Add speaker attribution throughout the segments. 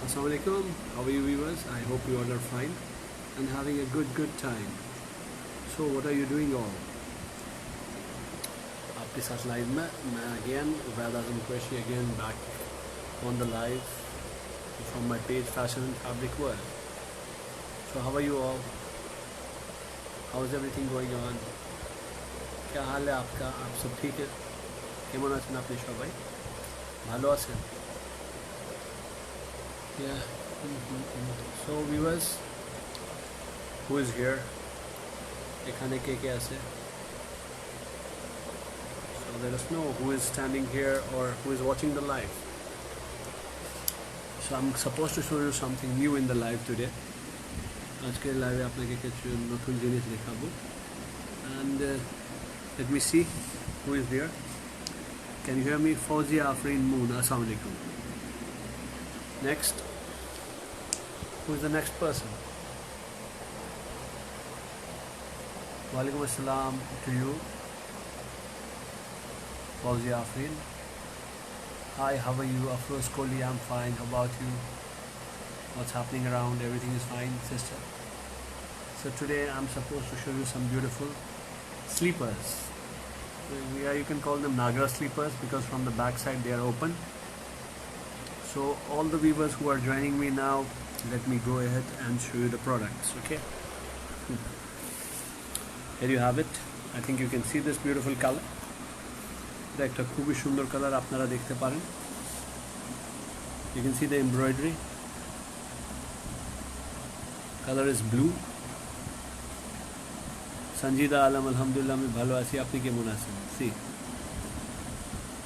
Speaker 1: Assalamualaikum, how are you viewers? I hope you all are fine and having a good time. So what are you doing all? आपके साथ live में मैं again Ubaid Azam Qureshi again back on the live from my page Fashion and Fabric World. So how are you all? How is everything going on? क्या हाल है आपका? आप सब ठीक है? কেমন আছেন আপনি সবাই? ভালো আছেন? Yeah. So viewers, who is here? এখানে কে কে আছে? So let us know who is standing here or who is watching the live. So I'm supposed to show you something new in the live today. আজকে লাইভে আপনাকে কিছু নতুন জিনিস দেখাবো. And let me see who is there. Can you hear me? Fawzia Afreen Moon. Assalamu alaikum. Next. Who is the next person? Walaikum assalam to you. Fawzia Afreen. Hi, how are you? Afroz Kohli, I'm fine. How about you? What's happening around? Everything is fine, sister. So today I'm supposed to show you some beautiful sleepers. Yeah, you can call them Nagra sleepers because from the back side they are open. So all the viewers who are joining me now, let me go ahead and show you the products, okay? Here you have it. I think you can see this beautiful color. এটা একটা খুবই সুন্দর colour আপনারা দেখতে পারেন. You can see the embroidery. Color is blue. Sanjida Alam, alhamdulillah, আমি ভালো আছি. আপনি কেমন আছেন? See,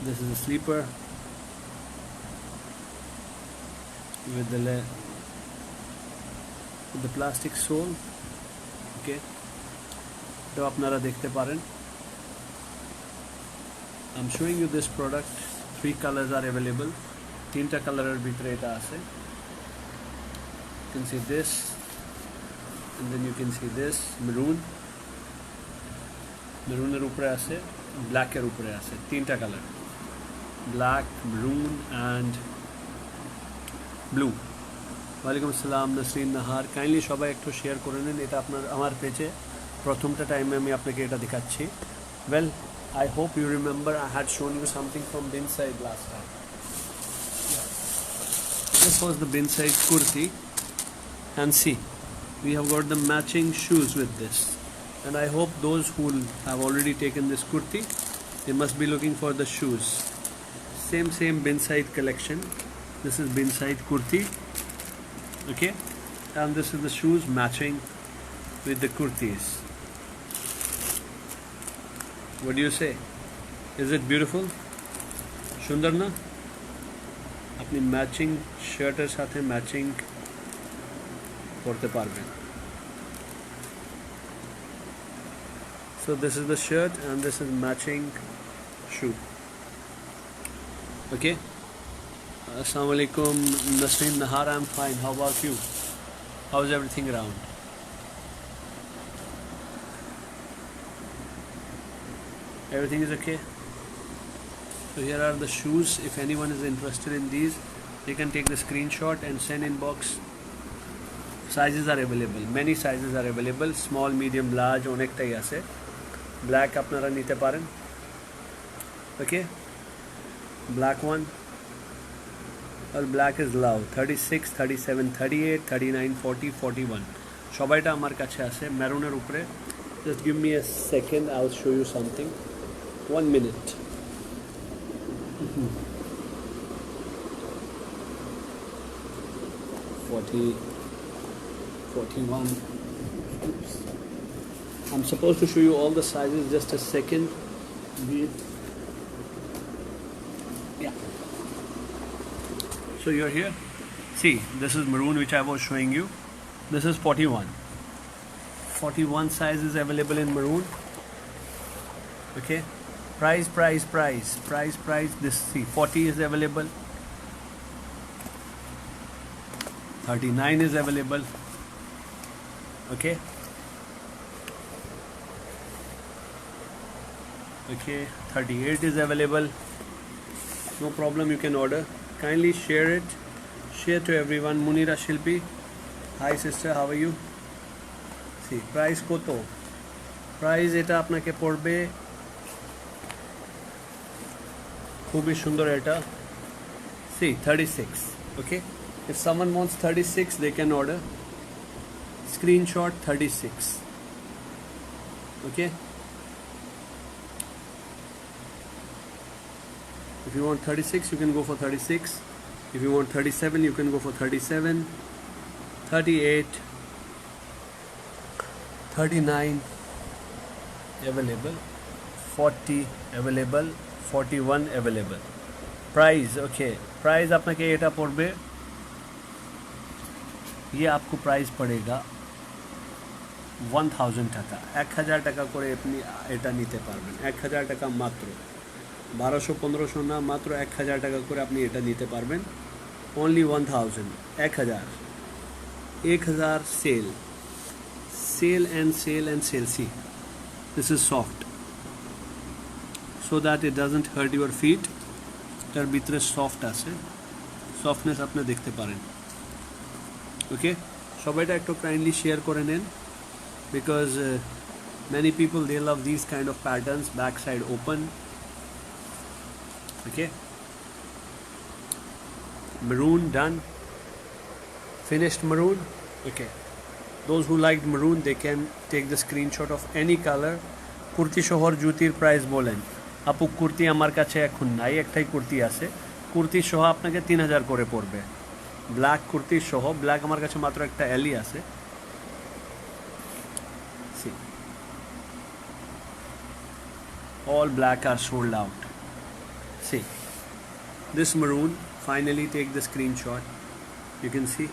Speaker 1: this is a sleeper with the plastic sole. Okay, তো আপনারা দেখতে পারেন. I'm showing you this product. 3 colors are available. 3টা কালারের ভিতরে এটা আছে. You can see this, and then you can see this maroon. মেরুনের উপরে আছে, ব্ল্যাকের উপরে আছে. 3টা colour, black, maroon and blue. ওয়ালাইকুম আসসালাম নাসরিন নাহার. কাইন্ডলি সবাই একটু শেয়ার করে নিন. এটা আপনার আমার পেজে প্রথমটা টাইমে আমি আপনাকে এটা দেখাচ্ছি. Well, I hope you remember I had shown you something from Binside last time. This was the Binside kurti, and see, we have got the matching shoes with this. And I hope those who have already taken this kurti, they must be looking for the shoes. Same Binside collection. This is Binside kurti, okay, and this is the shoes matching with the kurtis. What do you say? Is it beautiful? সুন্দর না? আপনি matching শার্টের সাথে matching করতে পারবেন. So this is the shirt and this is matching shoe. Okay. Assalamu alaikum Nasreen Nahar. I'm fine. How about you? How's everything around? Everything is okay. So here are the shoes. If anyone is interested in these, they can take the screenshot and send inbox. Sizes are available. Many sizes are available. Small, medium, large. অনেকটাই আছে. Black আপনারা নিতে পারেন. Okay. Black one. Well, black is low. 36, 37, 38, 39, 40, 41. সবাইটা আমার কাছে আছে মেরুনের উপরে. Just give me a second. I'll show you something. 1 minute. 40, 41. Oops. I'm supposed to show you all the sizes. Just a second. Yeah. So you're here. See, this is maroon which I was showing you. This is 41. 41 size is available in maroon. Okay. Price. This, see, 40 is available. 39 is available. Okay. Okay. 38 is available. No problem, you can order. Kindly share it. share to everyone. Munira Shilpi, hi sister, how are you? See, price koto, price এটা আপনাকে পড়বে খুবই সুন্দর এটা। See, 36. Okay, if someone wants 36 they can order. Screenshot 36. Okay, if you want 36 you can go for 36. If you want 37 you can go for 37, 38, 39 available, 40 available, 41 available. Price, okay, price আপনাকে এটা পড়বে, ये आपको प्राइस पड़ेगा 1000 টাকা, 1000 টাকা করে আপনি এটা নিতে পারবেন। 1000 টাকা মাত্র, 1200-1500 না, মাত্র 1000 টাকা করে আপনি এটা নিতে পারবেন। only 1000, 1000 sale, sale and sale and sale. See, this is soft so that it doesn't hurt your feet. তার ভিতরে সফট আছে, সফটনেস আপনি দেখতে পারেন। ওকে, সবাইটা একটু কাইন্ডলি শেয়ার করে নেন, because many people they love these kind of patterns, back side open. Okay, maroon done, finished maroon. Okay, those who liked maroon they can take the screenshot of any color. Kurti শহর জুতির price বলেন। আপু কুর্তি আমার কাছে এখন নাই, একটাই কুর্তি আছে। কুর্তি সহ আপনাকে 3000 করে পড়বে, ব্ল্যাক কুর্তি সহ। ব্ল্যাক আমার কাছে মাত্র একটা এলই আছে। See, all black are sold out. See, this maroon, finally take the screenshot. You can see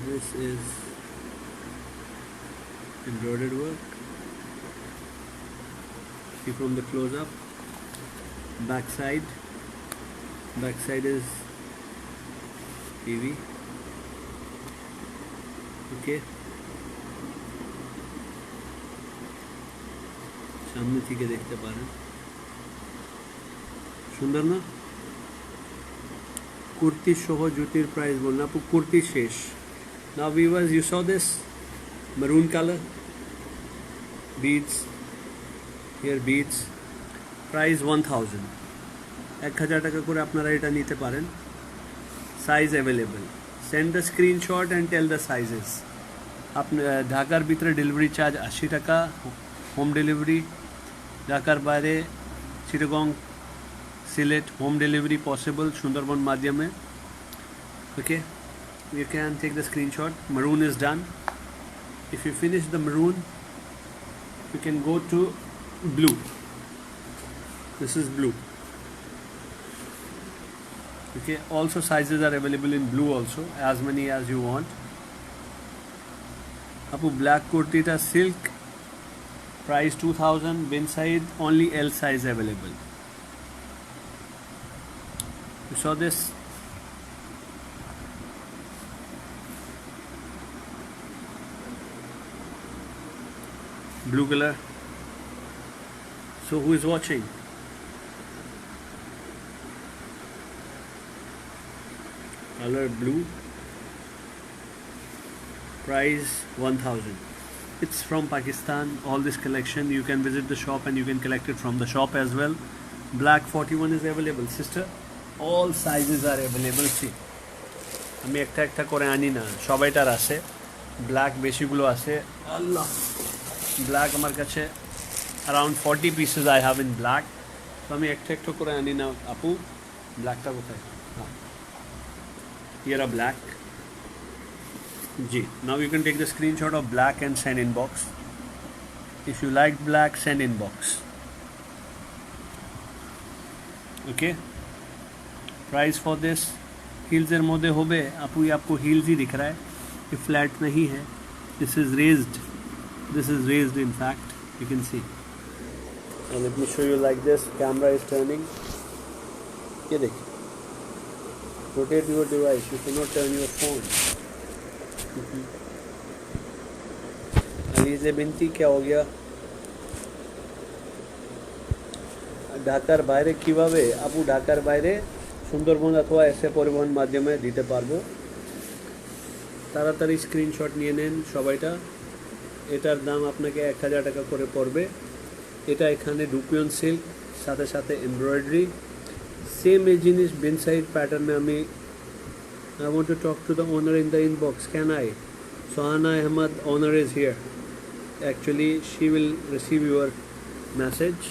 Speaker 1: this is embroidered work. See from the close up, back side is heavy. Okay, সামনে থেকে দেখতে পারেন, সুন্দর না? কুর্তি সহ জুতির প্রাইস বলুন আপু। কুর্তি শেষ। Now viewers, you saw this maroon color, beads, here beads, price 1000, 1000 টাকা করে আপনারা এটা নিতে পারেন। Size available, send the screenshot and tell the sizes. আপনি ঢাকার ভিতরে ডেলিভারি চার্জ 80 টাকা, হোম ডেলিভারি। ঢাকার বাইরে Chittagong, Sylhet home delivery possible Sundarban মাধ্যমে। ওকে, you can take the screenshot. Maroon is done. If you finish the maroon you can go to blue. This is blue. Okay, also sizes are available in blue also, as many as you want. Apu black kurti ta silk, price 2000, bin side only L size available. You saw this? Blue color. So who is watching? Color blue, price 1000. It's from Pakistan, all this collection. You can visit the shop and you can collect it from the shop as well. Black 41 is available sister, all sizes are available. See, আমি একটা একটা করে আনি না, সবাইটার আছে। Black বেশিগুলো আছে। আল্লাহ, black আমার কাছে around 40 pieces I have in black. তো আমি একটা একটা করে আনি না আপু। ব্ল্যাকটা কোথায়? হ্যাঁ, here a black. Ji, now you can take the screenshot of black and send inbox. If you like black, send inbox. Okay, price for this heels er modhe hobe apu, ye aapko heels hi dikh raha hai, ye flat nahi hai, this is raised, in fact you can see. And let me show you like this. Camera is turning. Ye dekh, rotate your device, you cannot turn your phone. Alizeh बिनती क्या हो गया? ঢাকার বাইরে কিভাবে আপু? ঢাকার বাইরে সুন্দরবন অথবা এসএ পরিবহন মাধ্যমে দিতে পারবো। তাড়াতাড়ি স্ক্রিনশট নিয়ে নেন সবাইটা। এটার দাম আপনাকে 1000 টাকা করে পড়বে। এটা এখানে ডুপিয়ন সিল্ক, সাথে সাথে এমব্রয়ডারি, সেম এই জিনিস বিন সাইড প্যাটার্নে। আমি I want to talk to the owner in the inbox. Can I? Sohana Ahmed, owner is here. Actually, she will receive your message.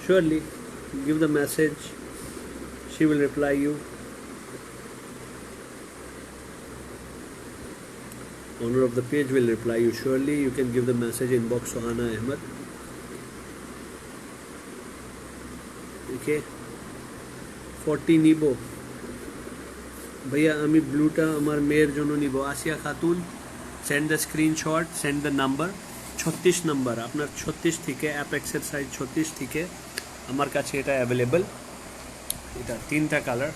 Speaker 1: Surely, give the message. She will reply you. Owner of the page will reply you. Surely, you can give the message inbox Sohana Ahmed. Okay. 40 নিবো ভাইয়া, আমি ব্লুটা আমার মেয়ের জন্য নিব। Asiya Khatun, send the screenshot, send the number. 36 number আপনার, 36 থেকে অ্যাপেক্সের সাইজ 36 থেকে আমার কাছে এটা অ্যাভেলেবল। এটা 3টা colour,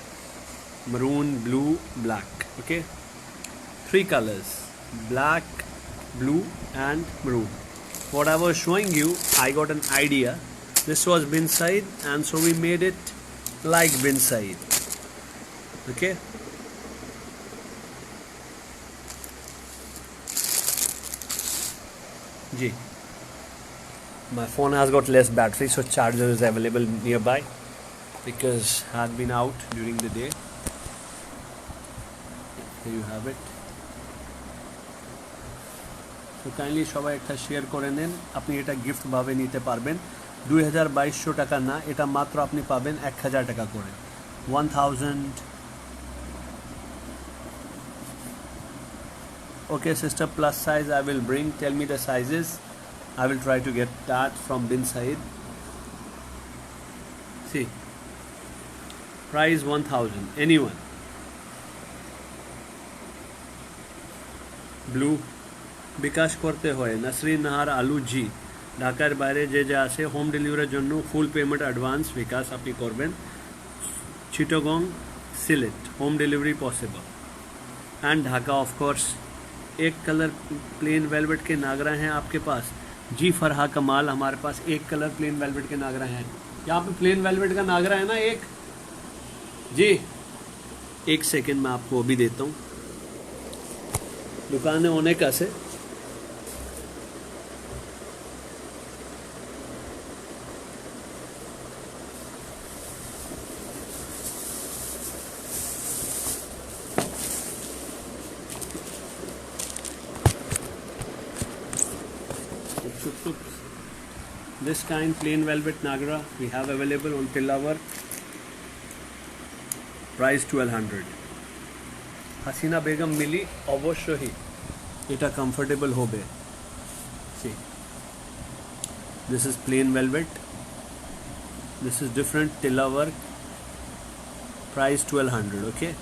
Speaker 1: maroon, blue, black. Okay, 3 colors, black, blue and maroon. What I was showing you, I got an idea. This was bin side and so we made it like bin side. Okay, Ji. My phone has got less battery, so charger is available nearby because had been out during the day. Here you have it. So kindly সবাই একটা share করে নেন। আপনি এটা gift ভাবে নিতে পারবেন। 2200 টাকা না, এটা মাত্র আপনি পাবেন 1000 টাকা করে। 1000। Okay sister, plus size I will bring. Tell me the sizes. I will try to get that from bin side. See, price 1000. Anyone? Blue বিকাশ করতে হয়। নাসরিন নাহার আলু জি, ঢাকার বাইরে যে যে আসে হোম ডেলিভারির জন্য ফুল পেমেন্ট অ্যাডভান্স বিকাশ আপনি করবেন। Chittagong, Sylhet home delivery possible and Dhaka of course. एक कलर प्लेन वेलवेट के नागरा हैं आपके पास? जी फरहा कमाल, हमारे पास एक कलर प्लेन वेलवेट के नागरा हैं। यहाँ पे प्लेन वेलवेट का नागरा है ना एक? जी एक सेकेंड मैं आपको अभी देता हूँ। दुकान होने का से this kind plain velvet nagra we have available on tilla work, price 1200। Hasina Begum মিলি অবশ্যই এটা কমফোর্টেবল হবে। see, this is plain velvet, this is different tilla work, price 1200। okay,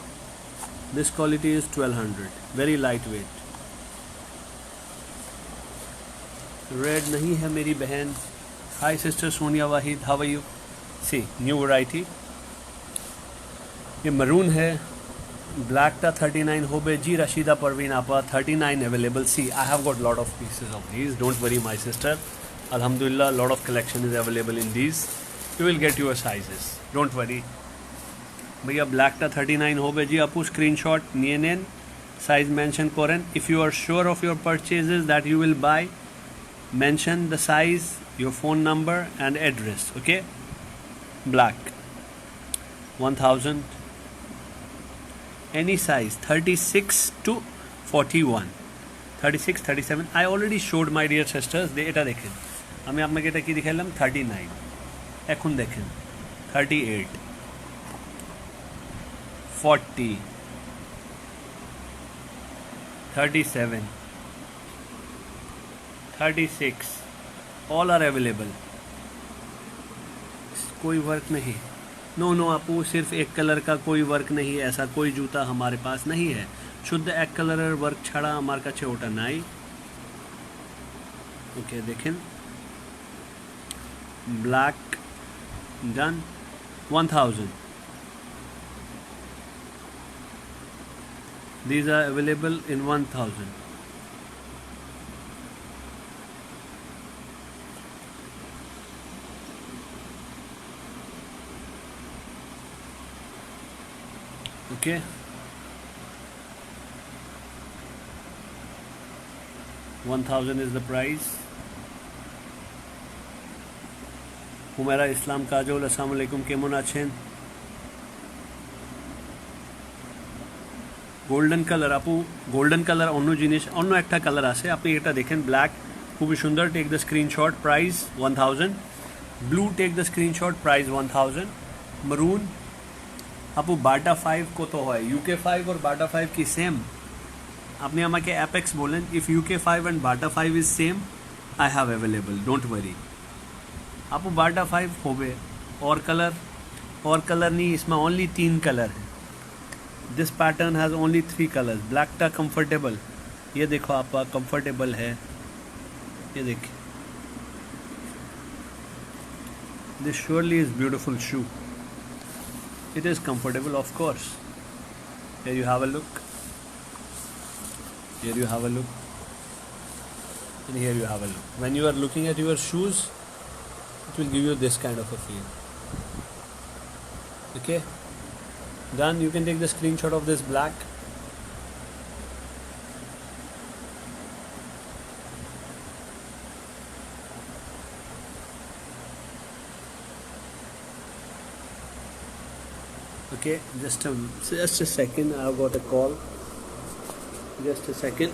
Speaker 1: this quality is 1200, very lightweight। Red नहीं है मेरी बहन। Hi sister Sonia Wahid, how are you? See new variety, ये maroon है। Black टा 39 हो बे जी। रशीदा परवीन आपा 39 available. See I have got lot of pieces of these, don't worry my sister. अल्हम्दुलिल्लाह lot of collection is available in these, you will get your sizes, don't worry भैया। Black टा 39 हो बे जी। आपू स्क्रीनशॉट निये नेन, साइज मेंशन करें। If you are sure of your purchases that you will buy, mention the size, your phone number and address। okay, black 1000, any size 36 to 41, 36, 37। I already showed my dear sisters, এটা দেখেন আমি আপনাকে এটা কি দেখালাম 39, এখন দেখেন 38, 40, 37, 36, all are available। कोई वर्क नहीं, नो नो आपू, सिर्फ एक कलर का कोई वर्क नहीं, ऐसा कोई जूता हमारे पास नहीं है। शुद्ध एक कलर वर्क छड़ा हमारे काছে ওটা নাই। ओके देखें, black done 1000। these are available in 1000। Okay, 1000 is the price. Humaira Islam Kajol, Assalamu alaikum, kemon achen? Golden colour আপু, গোল্ডেন কালার অন্য জিনিস, অন্য একটা কালার আছে, আপনি এটা দেখেন, ব্ল্যাক খুবই সুন্দর, take the screenshot, price 1000. Blue, take the screenshot, price 1000. Maroon আপু বাটা 5 কত হয়? UK 5 और বাটা 5 কি সেম? আপনি আমাকে অ্যাপেক্স বলেন, if UK 5 and Bata 5 is same, I have available, don't worry. আপু বাটা 5 হবে, और कलर नहीं, इसमें ओनली 3 कलर है। This pattern has only 3 colours. Black टा कंफर्टेबल, ये देखो आपका कंफर्टेबल है, ये देखिए, this surely is beautiful shoe, it is comfortable, of course. Here you have a look, here you have a look, and here you have a look. When you are looking at your shoes, it will give you this kind of a feel. Okay, done. You can take the screenshot of this black. Okay, just a second, I've got a call, just a second.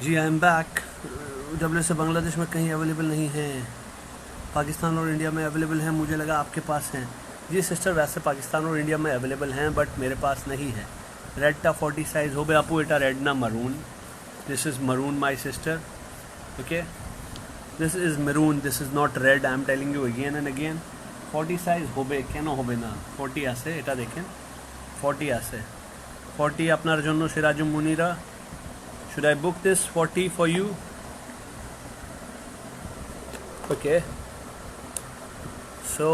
Speaker 1: जी I am back. WS Bangladesh में कहीं available नहीं है, पाकिस्तान और India में available हैं, मुझे लगा आपके पास हैं। जी सिस्टर, वैसे पाकिस्तान और इंडिया में अवेलेबल हैं, बट मेरे पास नहीं है। रेड टा 40 साइज हो बे आपू, एटा रेड ना maroon, this is maroon my sister, okay, this is maroon, this is not red, I am telling you again and again. 40 size हो बे, केन हो बे ना, 40 आसे, एटा देखें 40 आसे, 40 আপনার জন্য সিরাজুম মুনিরা। Should I book this 40 for you? Okay, so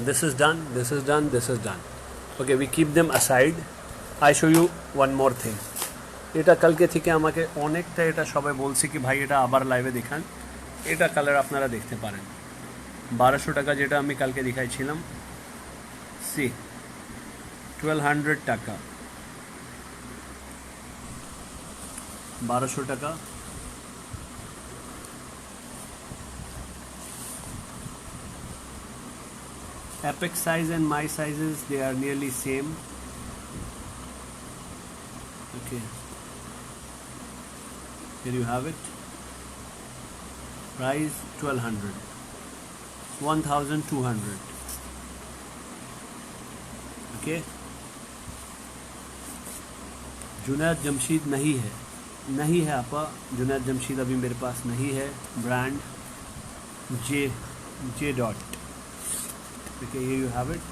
Speaker 1: this is done, this is done, this is done. Okay, we keep them aside. I show you one more thing. এটা কালকে থেকে আমাকে অনেকটা এটা সবাই বলছে কি ভাই এটা আবার লাইভে দেখান। এটা কালার আপনারা দেখতে পারেন, 1200 টাকা যেটা আমি কালকে দেখাইছিলাম, সি 1200 টাকা, 1200 টাকা। Apex size and my sizes, they are nearly same. Okay, here you have it, price 1200, 1200, okay। Junaid Jamshid नहीं है, नहीं है आपा, जुनैद जमशीद अभी मेरे पास नहीं है। Brand J dot, okay, here you have it,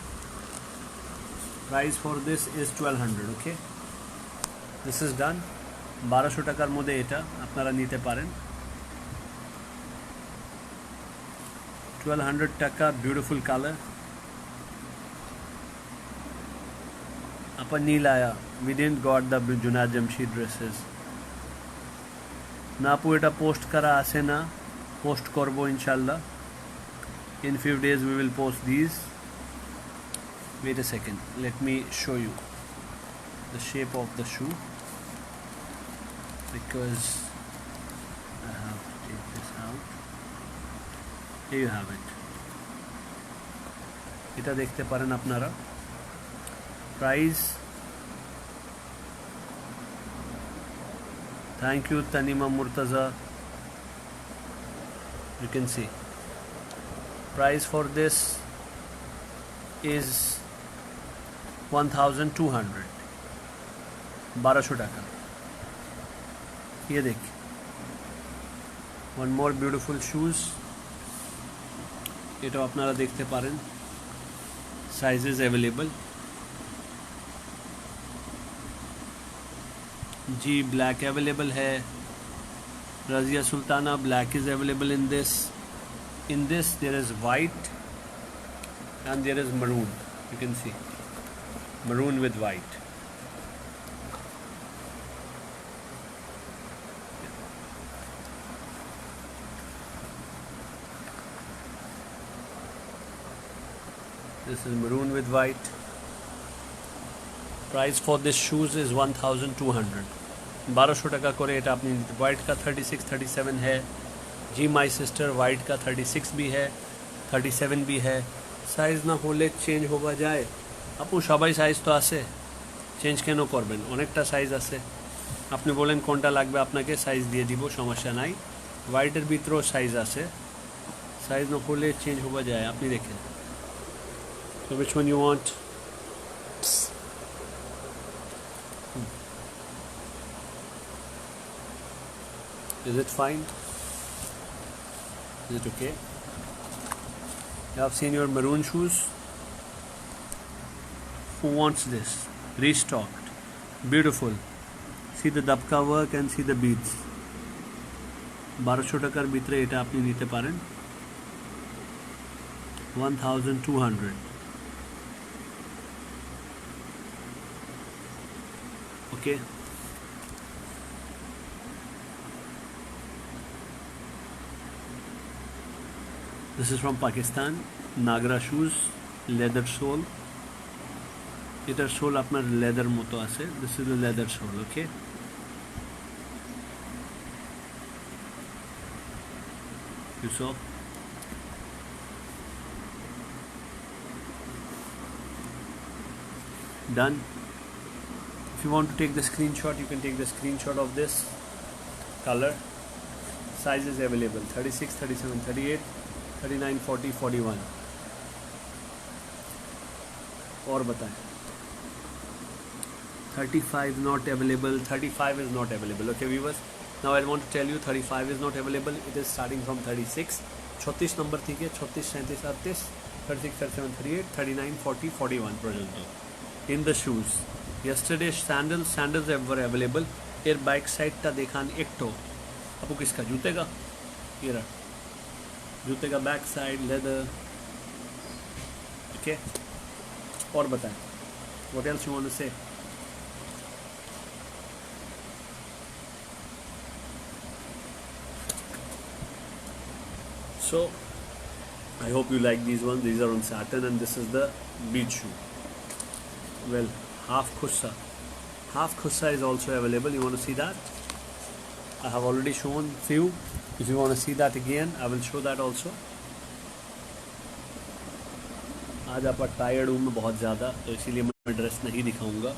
Speaker 1: price for this is 1200, okay, this is done। 1200 টাকার মধ্যে এটা আপনারা নিতে পারেন, 1200 টাকা, ब्यूटीफुल कलर। अपन नील आया, we didn't got the Junaid Jamshid dresses ना আপু, এটা পোস্ট করা আছে না, পোস্ট করব ইনশাআল্লাহ, in few days we will post these। wait a second, let me show you the shape of the shoe, because I have to take this out। here you have it, এটা দেখতে পারেন আপনারা, price, thank you Tanima Murtaza, you can see price for this is 1200, 1200 টাকা। ये देखिए, one more beautiful shoes, এটা আপনারা দেখতে পারেন, sizes available। जी ब्लैक अवेलेबल है. Razia Sultana black is available in this. In this there is white and there is maroon. You can see maroon with white. This is maroon with white. Price for this shoes is 1200. 1200 টাকা করে এটা আপনি white का 36 37 है. जी my sister white का 36 भी है, 37 भी है. সাইজ না হলে চেঞ্জ হওয়া যায়. আপু সবাই সাইজ তো আছে, চেঞ্জ কেন করবেন? অনেকটা সাইজ আছে. আপনি বলেন কোনটা লাগবে, আপনাকে সাইজ দিয়ে দিব, সমস্যা নাই. হোয়াইটের ভিতরেও সাইজ আছে, সাইজ না হলে চেঞ্জ হওয়া যায়. আপনি দেখেন. So which one you want? Is it fine? Is it okay? You have seen your maroon shoes. Who wants this? Restocked. Beautiful. See the dabka work and see the beads. 1200 টাকার ভিতরে এটা আপনি নিতে পারেন. 1200. Okay. This is from Pakistan. Nagra shoes, leather sole. এটার soul আপনার leather মতো আছে. This is the leather sole, okay? You saw? Done. If you want to take the screenshot, you can take the screenshot of this color. Size is available 36, 37, 38, 39, 40, 41. और बताएं. 35 not available. 35 is not available. Okay viewers, now I want to tell you 35 is not available. It is starting from 36. 36 number ठीक है. 36, 37, 38, 36, 37, 38, 39, 40, 41 পর্যন্ত. In the shoes, yesterday sandals were available. এর back side টা দেখান একটু. आपको किसका? जूते का. ये रहा जूते का बैक साइड लेदर. ओके. और बताएं. What else you want to say? So I hope you like these ones. These are on satin and this is the beach shoe. Well, half khussa is also available. You want to see that? I have already shown few. If you want to see that again, I will show that also. आज आप tired हूँ मैं बहुत ज़्यादा, तो इसीलिए मैं dress नहीं दिखाऊंगा.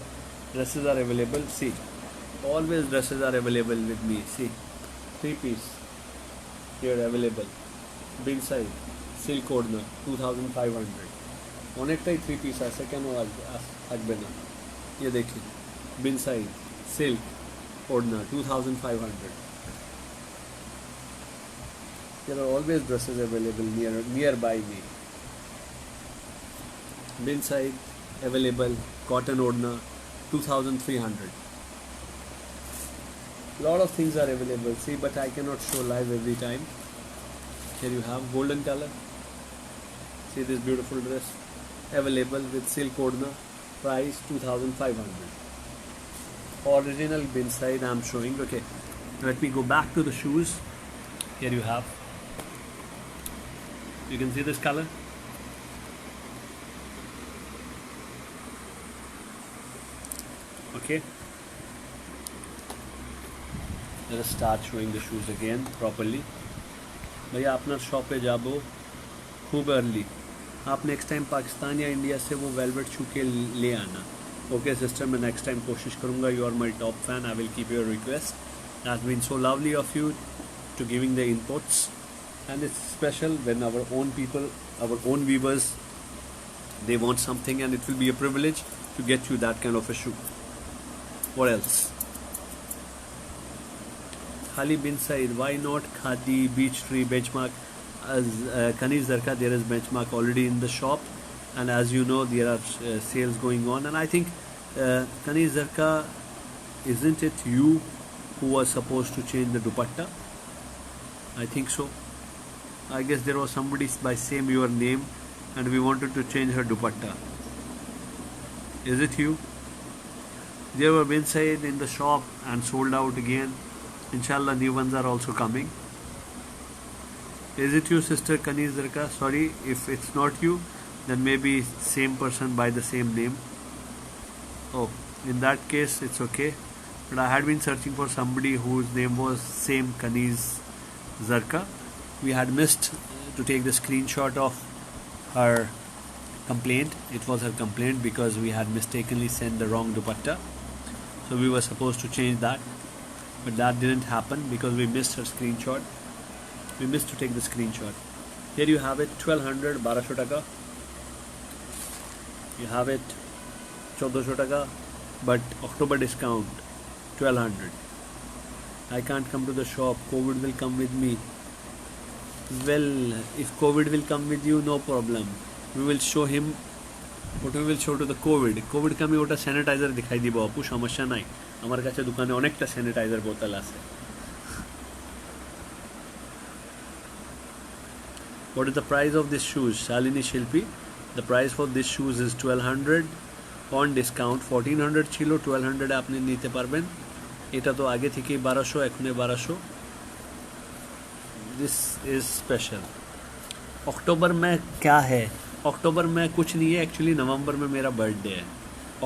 Speaker 1: Dresses are available. See, always dresses are available with me. See, 3 piece here available. Big size, silk corner, 2500. অনেকটাই 3 piece আছে, কেন আসবে না? ये देखिए, बिन साइज सिल्क ओढ़ना 2500. There are always dresses available nearby me. Bin side available, cotton ओढ़ना 2300. Lot of things are available. See, but I cannot show live every time. Here you have golden color. See this beautiful dress available with silk ओढ़ना. Price 2500. Original bin side I am showing. Okay, let me go back to the shoes. Here you have. You can see this color. Okay. Let us start showing the shoes again properly. भैया अपना shop पे जाबो खूब early. आप next time Pakistan या India से वो velvet शू के ले आना. ओके सिस्टर, मैं नेक्स्ट टाइम कोशिश करूँगा. You are my top fan. I will keep your request. That been so lovely of you to giving the inputs. And it's special when our own people, our own viewers, they want something, and it will be a privilege to get you that kind of a shoe. What else? Khali bin Said, why not Khadi, Beach Tree, Benchmark? As Kaniz Zarka, there is Benchmark already in the shop, and as you know, there are sales going on. And I think Kaniz Zarka isn't it you who was supposed to change the dupatta? I think so. I guess there was somebody by same your name and we wanted to change her dupatta. Is it you? They were been said in the shop and sold out again. Inshallah, new ones are also coming. Is it you, Sister Kaniz Zarka? Sorry, if it's not you, then maybe same person by the same name. Oh, in that case, it's okay. But I had been searching for somebody whose name was same Kaniz Zarka. We had missed to take the screenshot of her complaint. It was her complaint because we had mistakenly sent the wrong dupatta. So we were supposed to change that. But that didn't happen because we missed her screenshot. We missed to take the screenshot. Here you have it, 1200, 1200 taka. You have it, 1400 taka, but October discount, 1200. I can't come to the shop. COVID will come with me. Well, if COVID will come with you, no problem. We will show him what we will show to the COVID. COVID kami ota sanitizer dikhai dibo apu সমস্যা নাই আমার কাছে দোকানে অনেকটা sanitizer বোতল আছে. What is the price of this shoes? Shalini Shilpi. The price for this shoes is 1200 on discount. 1400 ছিল, 1200 আপনি নিতে পারবেন. এটা তো আগে থেকেই 1200, এখন 1200. This is special. अक्टूबर में क्या है? अक्टूबर में कुछ नहीं है. एक्चुअली नवंबर में मेरा बर्थडे है.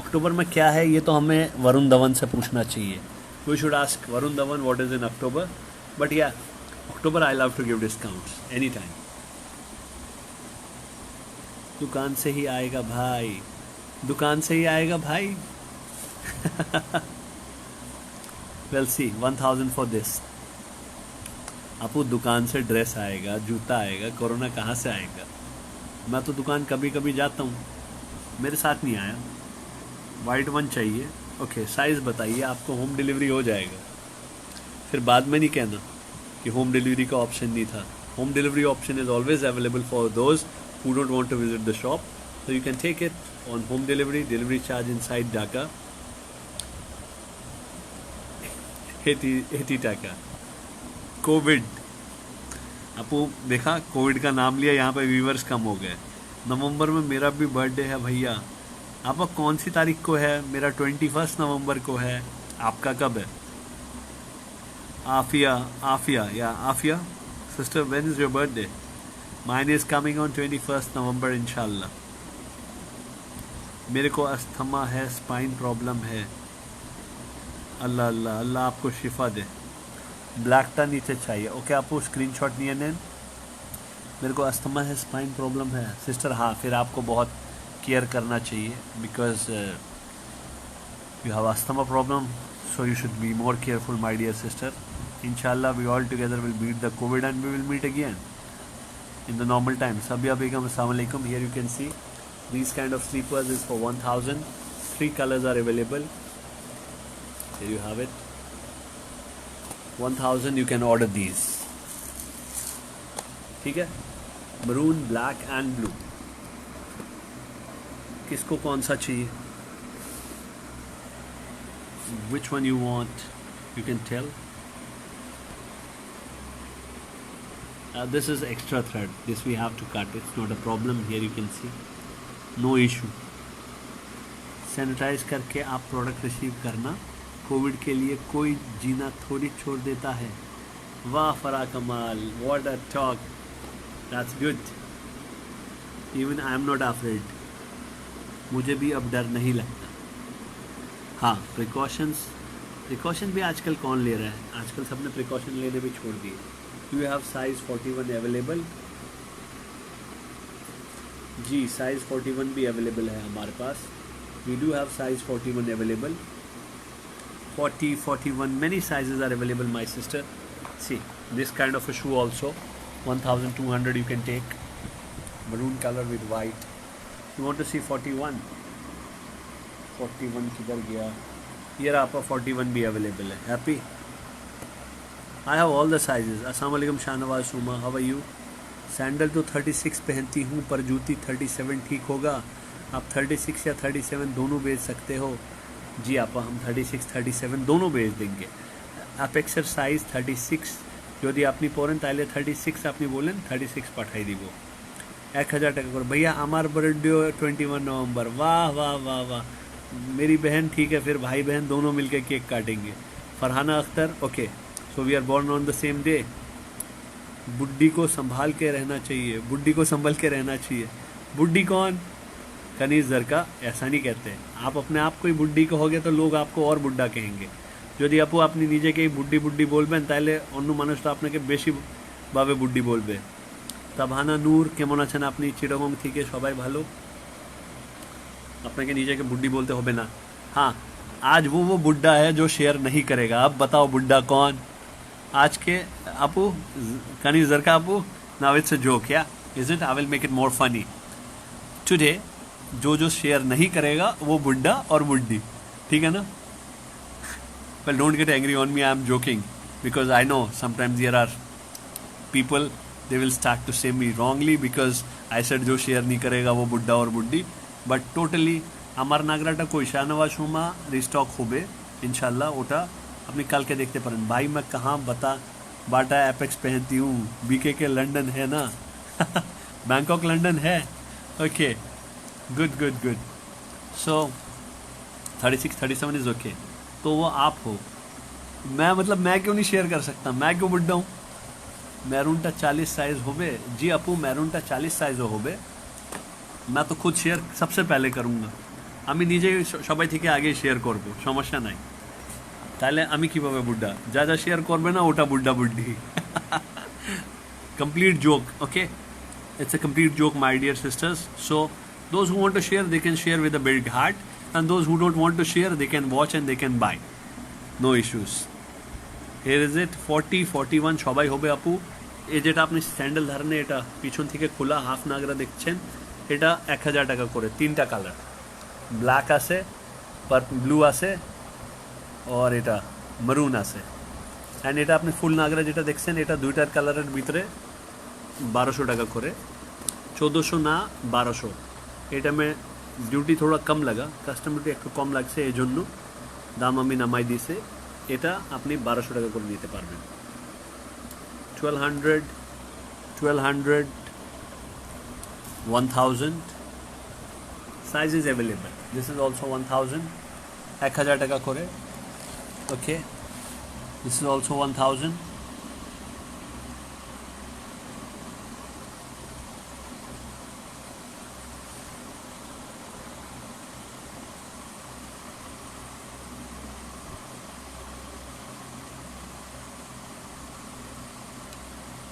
Speaker 1: अक्टूबर में क्या है ये तो हमें वरुण धवन से पूछना चाहिए. We should ask Varun Dhawan what is in October. But yeah, October I love to give discounts anytime. दुकान से ही आएगा भाई. दुकान से ही आएगा भाई. We'll see. 1000 for this. आपको दुकान से ड्रेस आएगा, जूता आएगा, कोरोना कहाँ से आएगा? मैं तो दुकान कभी कभी जाता हूँ, मेरे साथ नहीं आया. वाइट वन चाहिए. ओके, साइज़ बताइए, आपको होम डिलीवरी हो जाएगा. फिर बाद में नहीं कहना कि होम डिलीवरी का ऑप्शन नहीं था. Home delivery option is always available for those who don't want to visit the shop. So you can take it on home delivery. Delivery charge inside Dhaka 80 taka. Covid, आपको देखा Covid का नाम लिया, यहाँ पे viewers कम हो गए. नवंबर में मेरा भी बर्थडे है भैया. आपका कौन सी तारीख को है? मेरा 21 नवंबर को है. आपका कब है? Afiya sister, when is your birthday? Mine is coming on 21st November इंशाल्लाह. मेरे को अस्थमा है, स्पाइन प्रॉब्लम है. अल्लाह अल्लाह अल्लाह आपको शिफा दे. ब्लैक टा नीचे चाहिए. ओके, आपको स्क्रीनशॉट नहीं है. मेरे को अस्थमा है, स्पाइन प्रॉब्लम है. सिस्टर हाँ, फिर आपको बहुत केयर करना चाहिए because you have asthma problem, so you should be more careful my dear sister. इंशाल्लाह we all together will beat the COVID and we will meet again in the normal time. Sabia Begum, assalamu alaikum. Here you can see these kind of sleepers is for 1000. 3 colors are available. Here you have it. 1000 you can order these. ठीक है? Maroon, black and blue. किसको कौन सा चाहिए? Which one you want? You can tell. This is extra thread. This we have to cut. It's not a problem. Here you can see. No issue. Sanitize करके आप product receive करना. Covid के लिए कोई जीना थोड़ी छोड़ देता है. वाह फरा कमाल. What a talk. That's good. Even I am not afraid. मुझे भी अब डर नहीं लगता. हाँ, प्रिकॉशन भी आजकल कौन ले रहा है? आजकल सबने प्रिकॉशन लेने भी छोड़ दिए. You have size 41 available. Ji, size 41 भी available है हमारे पास. We do have size 41 available. 40, 41, many sizes are available, my sister. See, this kind of a shoe also, 1200 you can take. Maroon color with white. You want to see 41? 41 किधर गया? Here आपका 41 भी available है. Happy? I have all the sizes. अस्सलाम वालेकुम शाहनवाज सुमा, how are you? Sandal तो 36 पहनती हूँ पर जूती 37 ठीक होगा? आप 36 या 37 दोनों बेच सकते हो. जी आप हम 36 37 दोनों भेज देंगे। অ্যাপেক্সের সাইজ 36 যদি আপনি পড়েন তাহলে 36 আপনি বলেন 36 পাঠাই দিব। 1000 টাকা করে। भैया আমার बर्थडे 21 नवंबर। वाह वाह वाह वाह, मेरी बहन ठीक है, फिर भाई बहन दोनों मिलकर केक काटेंगे। Farhana Akhtar, okay, so we are born on the same day. बुड्ढी को संभाल के रहना चाहिए, बुड्ढी को संभल के रहना चाहिए। बुड्ढी कौन? कनीज जरका ऐसा नहीं कहते। आप अपने आप को ही बुड्ढी कहोगे तो लोग आपको और बुड्ढा कहेंगे। যদি আপু আপনি নিজেকেই বুড্ডি বুড্ডি বলবেন তাহলে অন্য মানুষটা আপনাকে বেশি ভাবে বুড্ডি বলবে। তাবানা নূর, কেমন আছেন আপনি? চিটাগং থেকে সবাই ভালো। আপনাকে নিজেকে বুড্ডি বলতে হবে না। हाँ, आज वो बुड्ढा है जो शेयर नहीं करेगा। अब बताओ बुड्ढा कौन? आज के अपू कनीज जरका अपू, नाउ इट्स अ जोक, या is it? I will make it more funny today. जो शेयर नहीं करेगा वो बुड्ढा और बुड्ढी, ठीक है ना? Well, don't get angry on me, I'm joking, because I know sometimes there are people, they will start to say me wrongly because I said जो शेयर नहीं करेगा वो बुड्ढा और बुड्ढी, but totally আমার নাগরাটা কই শাহনওয়াজ হুমা রিস্টক হবে इंशाल्लाह। ওটা আপনি কালকে দেখতে পারেন। भाई मैं कहाँ बाटा एपेक्स पहनती हूँ, बीके के लंदन है ना। बैंकॉक लंदन है, okay, good good good. So 36 37 is okay. तो वो आप हो, मैं मतलब मैं क्यों नहीं शेयर कर सकता? मैं क्यों बुड्ढा हूँ? मैरूनटा 40 साइज होबे। जी अपू मैरूनटा 40 साइज होबे। मैं तो खुद शेयर सबसे पहले करूँगा। আমি নিজে সবাই থেকে আগে শেয়ার করব, সমস্যা নাই। তাহলে আমি কিভাবে বুড্ডা? যা যা শেয়ার করবে না ওটা বুড্ডা বুড্ডি। complete joke, okay? It's a complete joke, my dear sisters. So those who want to share, they can share with a big heart, and those who don't want to share, they can watch and they can buy, no issues. Here is it, 40 41 সবাই হবে আপু। এই যেটা আপনি sandal ধারণে, এটা পিছন থেকে খোলা হাফ নাগরা দেখছেন, এটা 1000 টাকা করে। তিনটা কালার, ব্ল্যাক আছে, ব্লু আছে, और এটা মারুন আছে। অ্যান্ড এটা আপনি ফুল নাগরা যেটা দেখছেন, এটা দুইটার কালারের ভিতরে 1200 টাকা করে। 1400 না 1200। এটা में ডিউটি थोड़ा कम लगा, কাস্টম ডিউটি একটু কম লাগছে, এই জন্য দাম আমি নামাই দিয়েছে। এটা আপনি 1200 টাকা করে নিতে পারবেন। 1200 1000 size is available. This is also 1000, 1000 টাকা করে, okay. This is also 1000।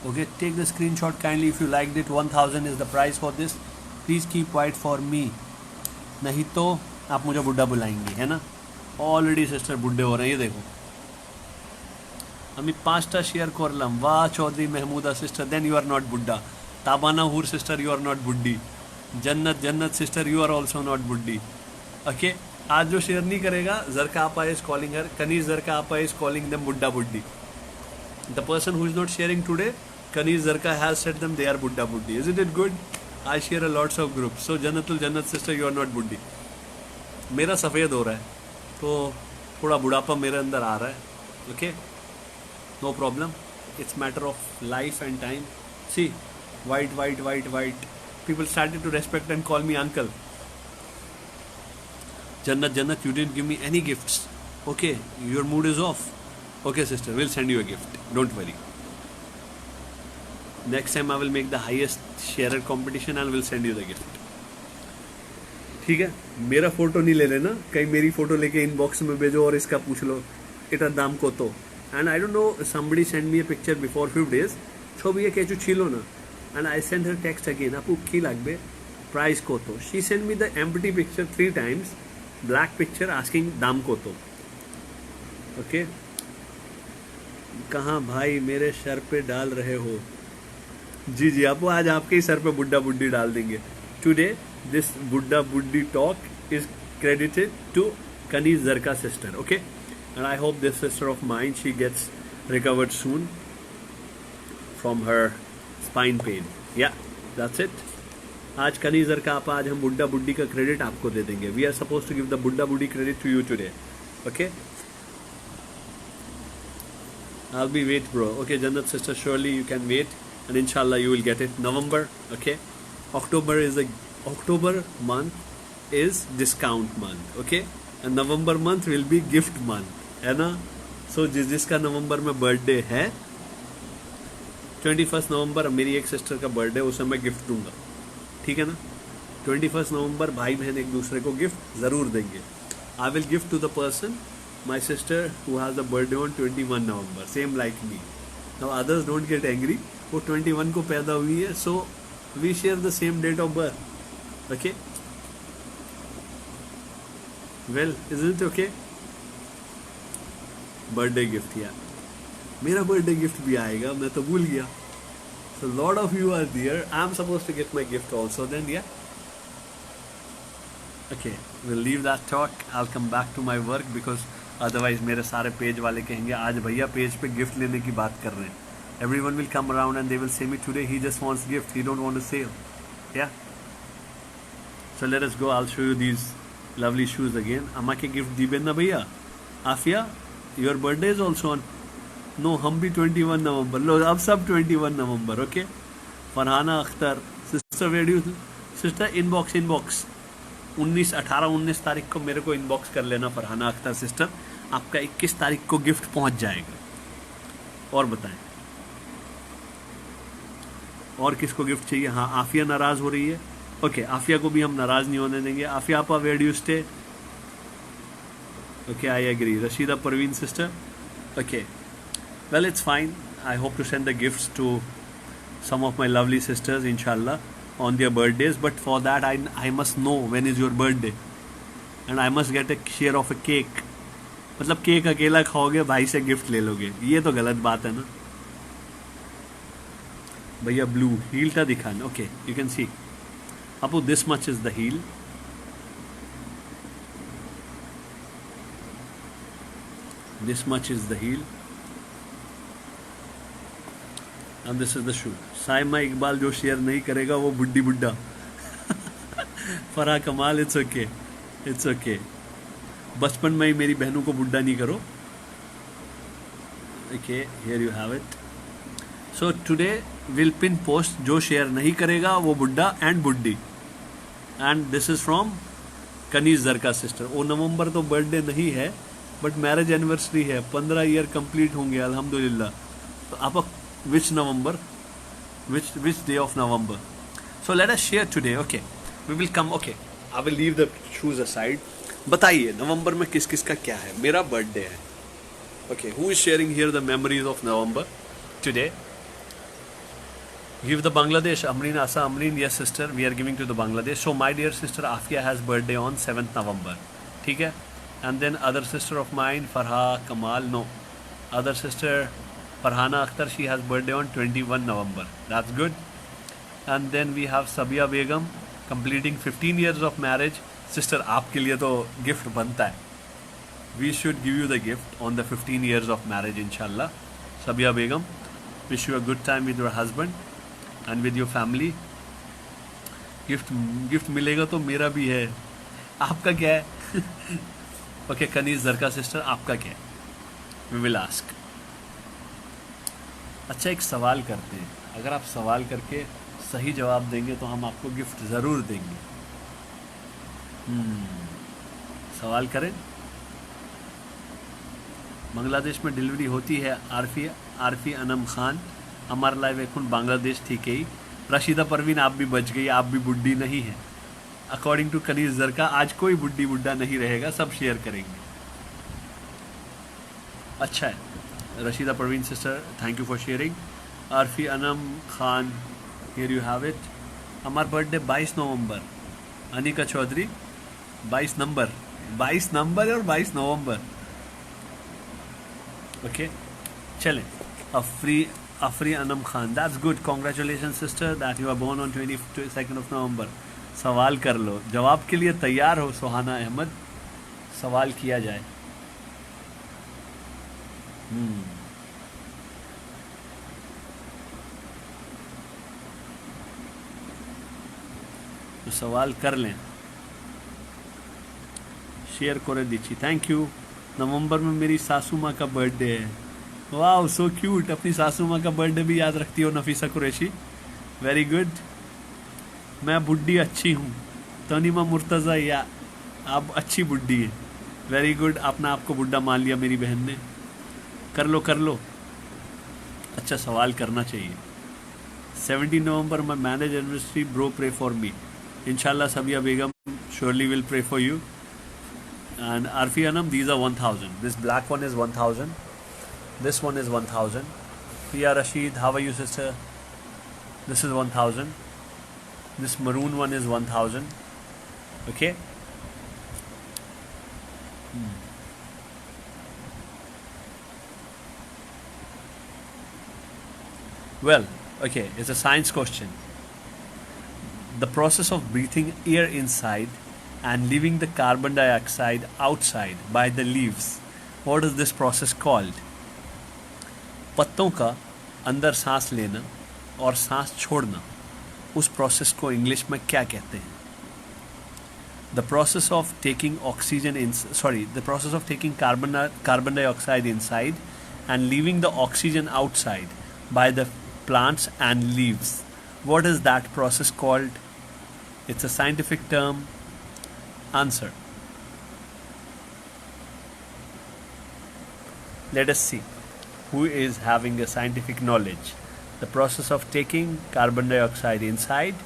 Speaker 1: Okay, take the screenshot kindly if you liked it. 1000 is the price for this. Please keep quiet for me, नहीं तो आप मुझे बुड्ढा बुलाएंगे, है ना? ऑलरेडी सिस्टर बुड्ढे हो रहे हैं, ये देखो। আমি 5টা শেয়ার করলাম। वाह Chowdhury Mahmuda sister, then you are not बुड्ढा। Tabana Hoor sister, you are not बुड्ढी। Jannat sister, you are also not बुड्ढी, ओके। आज जो शेयर नहीं करेगा, जरका आपा इज कॉलिंग हर, कनीज जरका आपा इज कॉलिंग देम बुड्ढा बुड्ढी। The person who is not sharing today, Kaniz Zarka has said them they are Buddha Buddhi. Isn't it good? I share a lots of groups. So Jannatul Jannat sister, you are not Buddhi. मेरा सफ़ेद हो रहा है तो थोड़ा बुढ़ापा मेरे अंदर आ रहा है, okay? No problem. It's matter of life and time. See, white. People started to respect and call me uncle. Jannat, you didn't give me any gifts. Okay, your mood is off. Okay sister, we'll send you a gift, don't worry. Next time I will make the highest sharer competition and will send you the gift. ठीक है? मेरा photo नहीं ले लेना, कहीं मेरी photo लेके inbox में भेजो और इसका पूछ लो এটার দাম কত। and I don't know, somebody sent me a picture before few days, ছবি কিছু ছিল না, and I sent her text again, আপু কি লাগবে, price কত। she sent me the empty picture 3 times, black picture asking দাম কত, okay? कहाँ भाई मेरे सर पे डाल रहे हो? जी आपको आज आपके ही सर पे बुड्ढा बुड्ढी डाल देंगे। टुडे दिस बुड्ढा बुड्ढी talk is credited to Kaniz Zarka sister, okay? And I hope this sister of mine, she gets recovered soon from her spine pain. Yeah, that's it. आज कनीजर का आप, आज हम बुड्ढा बुड्ढी का क्रेडिट आपको दे देंगे. We are suppose to give the बुड्ढा बुड्ढी credit to you today. Okay, I'll be wait bro. Okay, Jannat sister, surely you can wait and inshallah you will get it. November, okay. October month is discount month, okay. And November month will be gift month, है ना. So जिसका नवंबर में birthday है, 21 नवंबर मेरी एक sister का birthday, उसे मैं गिफ्ट दूंगा, ठीक है ना. 21 नवंबर भाई बहन एक दूसरे को गिफ्ट जरूर देंगे. I will gift to the person, my sister who has the birthday on 21 November, same like me. Now others don't get angry, वो 21 को पैदा हुई है, so we share the same date of birth. Okay, well, isn't it okay? Birthday gift, यार मेरा birthday gift भी आएगा, मैं तो भूल गया. So lot of you are there. I'm supposed to get my gift also then, yeah. Okay, we'll leave that talk. I'll come back to my work because otherwise मेरे सारे पेज वाले कहेंगे आज भैया पेज पे गिफ्ट लेने की बात कर रहे हैं. Everyone will come around and they will say me today he just wants gift, he don't want to sell. Yeah, so let us go. I will show you these lovely shoes again. अम्मा के gift दीबे ना भैया. Afiya, your birthday is also on. No, हम भी 21 नवंबर. लो अब सब 21 नवंबर. Okay, Farhana Akhtar sister, where you sister? Inbox 18-19 तारीख को मेरे को इनबॉक्स कर लेना फरहाना अख्तर सिस्टर. आपका 21 तारीख को गिफ्ट पहुंच जाएगा. और बताएं और किसको गिफ्ट चाहिए? हाँ, आफिया नाराज हो रही है. ओके, आफिया को भी हम नाराज नहीं होने देंगे. आफिया आपा, where do you stay? Okay, I agree. Rashida Parveen sister, okay, well it's fine. I hope to send the gifts to some of my lovely sisters inshallah on their birthdays, but for that I must know when is your birthday and I must get a share of a cake. मतलब cake अकेला खाओगे, भाई से gift ले लोगे, ये तो गलत बात है ना भैया. ब्लू हील टा दिखाना. ओके, यू कैन सी अपू this much is the heel. This much is the heel and this is the shoe. Saima Iqbal जो शेयर नहीं करेगा वो बुड्ढी बुड्ढा. फरा कमाल, इट्स ओके, इट्स ओके. बचपन में ही मेरी बहनों को बुड्ढा नहीं करो. Okay, here you have it. So today will pin post जो शेयर नहीं करेगा वो बुड्ढा एंड बुड्ढी. And this is from Kaneez Zarka sister. वो नवंबर तो बर्थडे नहीं है बट मैरिज एनिवर्सरी है. 15 ईयर कंप्लीट होंगे अल्हम्दुलिल्लाह. तो आप which November, which day of November? So let us share today. Okay, we will come. Okay, I will leave the shoes aside. बताइए नवंबर में किस किस का क्या है? मेरा बर्थडे है. Okay, who is sharing here the memories of November today? Give the Bangladesh. Amreen Asa Amreen, yes sister, we are giving to the Bangladesh. So my dear sister Afia has birthday on 7th November. ठीक है? And then other sister of mine Farha Kamal, no, other sister Farhana Akhtar, she has birthday on 21 November. That's good. And then we have Sabia Begum completing 15 years of marriage. Sister, आपके लिए तो gift बनता है. We should give you the gift on the 15 years of marriage, inshallah. Sabia Begum, wish you a good time with your husband and with your family. Gift मिलेगा तो मेरा भी है. आपका क्या है? Okay, कनीज जरका सिस्टर, आपका क्या है? We will ask. अच्छा, एक सवाल करते हैं. अगर आप सवाल करके सही जवाब देंगे तो हम आपको गिफ्ट ज़रूर देंगे. सवाल करें. बांग्लादेश में डिलीवरी होती है. आरफी अनम खान, हमार लाइव एकुन बांग्लादेश ठीक है. रशीदा परवीन, आप भी बच गई, आप भी बुड्ढी नहीं है. अकॉर्डिंग टू कनीज जरका आज कोई बुड्ढी बुड्ढा नहीं रहेगा, सब शेयर करेंगे. अच्छा है. Rashida Parveen sister, thank you for sharing. Arfi Anam Khan, here you have it. हमारा बर्थडे 22 नवंबर. अनिका चौधरी 22 नंबर और 22 नवंबर. ओके, चलें. Afri Anam Khan, that's good. Congratulations sister that you are born on 22nd of November. सवाल कर लो, जवाब के लिए तैयार हो. सुहाना अहमद, सवाल किया जाए. तो सवाल कर लें। शेयर करे दीजिए। Thank you. नवंबर में मेरी सासू माँ का बर्थडे है। वाह सो क्यूट, अपनी सासू माँ का बर्थडे भी याद रखती हो नफीसा कुरैशी, वेरी गुड। मैं बुड्ढी अच्छी हूँ, तनीमा मुर्तज़ा, या आप अच्छी बुड्ढी है, वेरी गुड। आपने आपको बुड्ढा मान लिया मेरी बहन ने। कर लो कर लो, अच्छा सवाल करना चाहिए। 17 November my marriage anniversary, bro pray for me. इंशाल्लाह सबिया बेगम surely will pray for you. And Arfi Anam, these are 1000. This black one is 1000. This one is 1000. Pia Rashid, how are you, sister? This is 1000. This maroon one is 1000. Okay. Well, okay, it's a science question. The process of breathing air inside and leaving the carbon dioxide outside by the leaves, what is this process called? पत्तों का अंदर सांस लेना और सांस छोड़ना, उस process को इंग्लिश में क्या कहते हैं? The process of taking carbon dioxide inside and leaving the oxygen outside by the plants and leaves. What is that process called? It's a scientific term. Answer. Let us see who is having a scientific knowledge. The process of taking carbon dioxide inside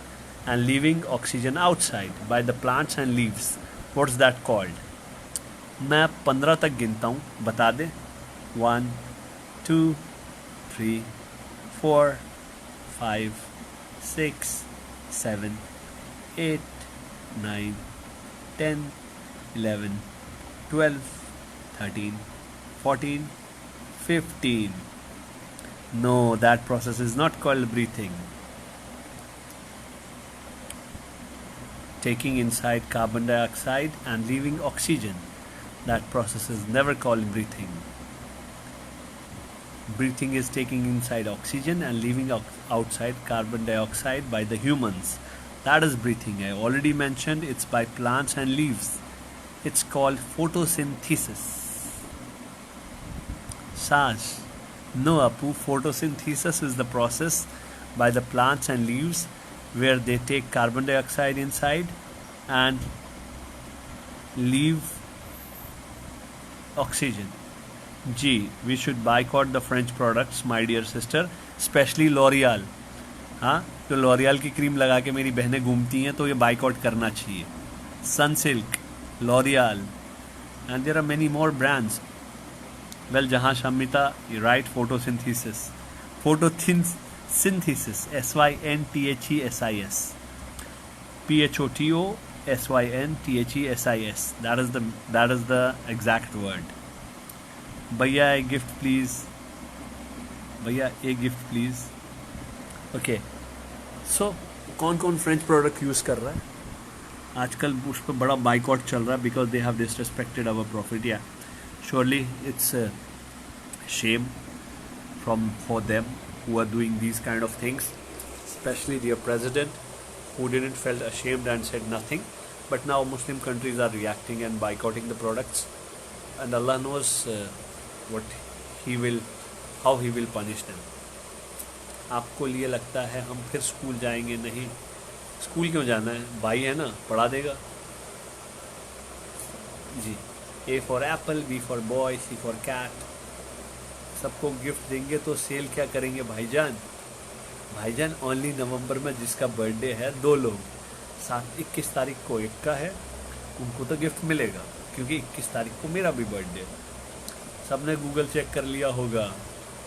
Speaker 1: and leaving oxygen outside by the plants and leaves. What's that called? मैं 15 तक गिनता हूँ, बता दे। 1 2 3 4 5 6 7 8 9 10 11 12 13 14 15. No, that process is not called breathing. Taking inside carbon dioxide and leaving oxygen, that process is never called breathing. Breathing is taking inside oxygen and leaving outside carbon dioxide by the humans. That is breathing. I already mentioned it's by plants and leaves. It's called photosynthesis. Saj. No, Apu. Photosynthesis is the process by the plants and leaves where they take carbon dioxide inside and leave oxygen. Gee, we should boycott the French products, my dear sister, especially L'Oreal. हाँ, तो L'Oréal की cream लगा के मेरी बहनें घूमती हैं, तो ये बाइकआउट करना चाहिए. Sunsilk, L'Oreal, and there are many more brands. Well, जहाँ Shamita, right, photosynthesis, photosynthesis, SYNTHESIS, PHOTOSYNTHESIS. That is the exact word. भैया एक गिफ्ट प्लीज, भैया एक गिफ्ट प्लीज. ओके, सो कौन कौन फ्रेंच प्रोडक्ट यूज़ कर रहा है आजकल? उस पर बड़ा बाइकआउट चल रहा है because they have disrespected our profit. Yeah surely it's shame for them who are doing these kind of things, especially their president who didn't felt ashamed and said nothing. But now Muslim countries are reacting and boycotting the products, and Allah knows how he will punish them. आपको लिए लगता है हम फिर school जाएंगे? नहीं, school क्यों जाना है, भाई है ना, पढ़ा देगा जी. A for apple, B for boy, C for cat. सबको गिफ्ट देंगे तो सेल क्या करेंगे भाईजान? भाईजान ओनली नवंबर में जिसका बर्थडे है 2 लोग, 21 तारीख को एक का है, उनको तो गिफ्ट मिलेगा क्योंकि 21 तारीख को मेरा भी बर्थडे है. सबने गूगल चेक कर लिया होगा.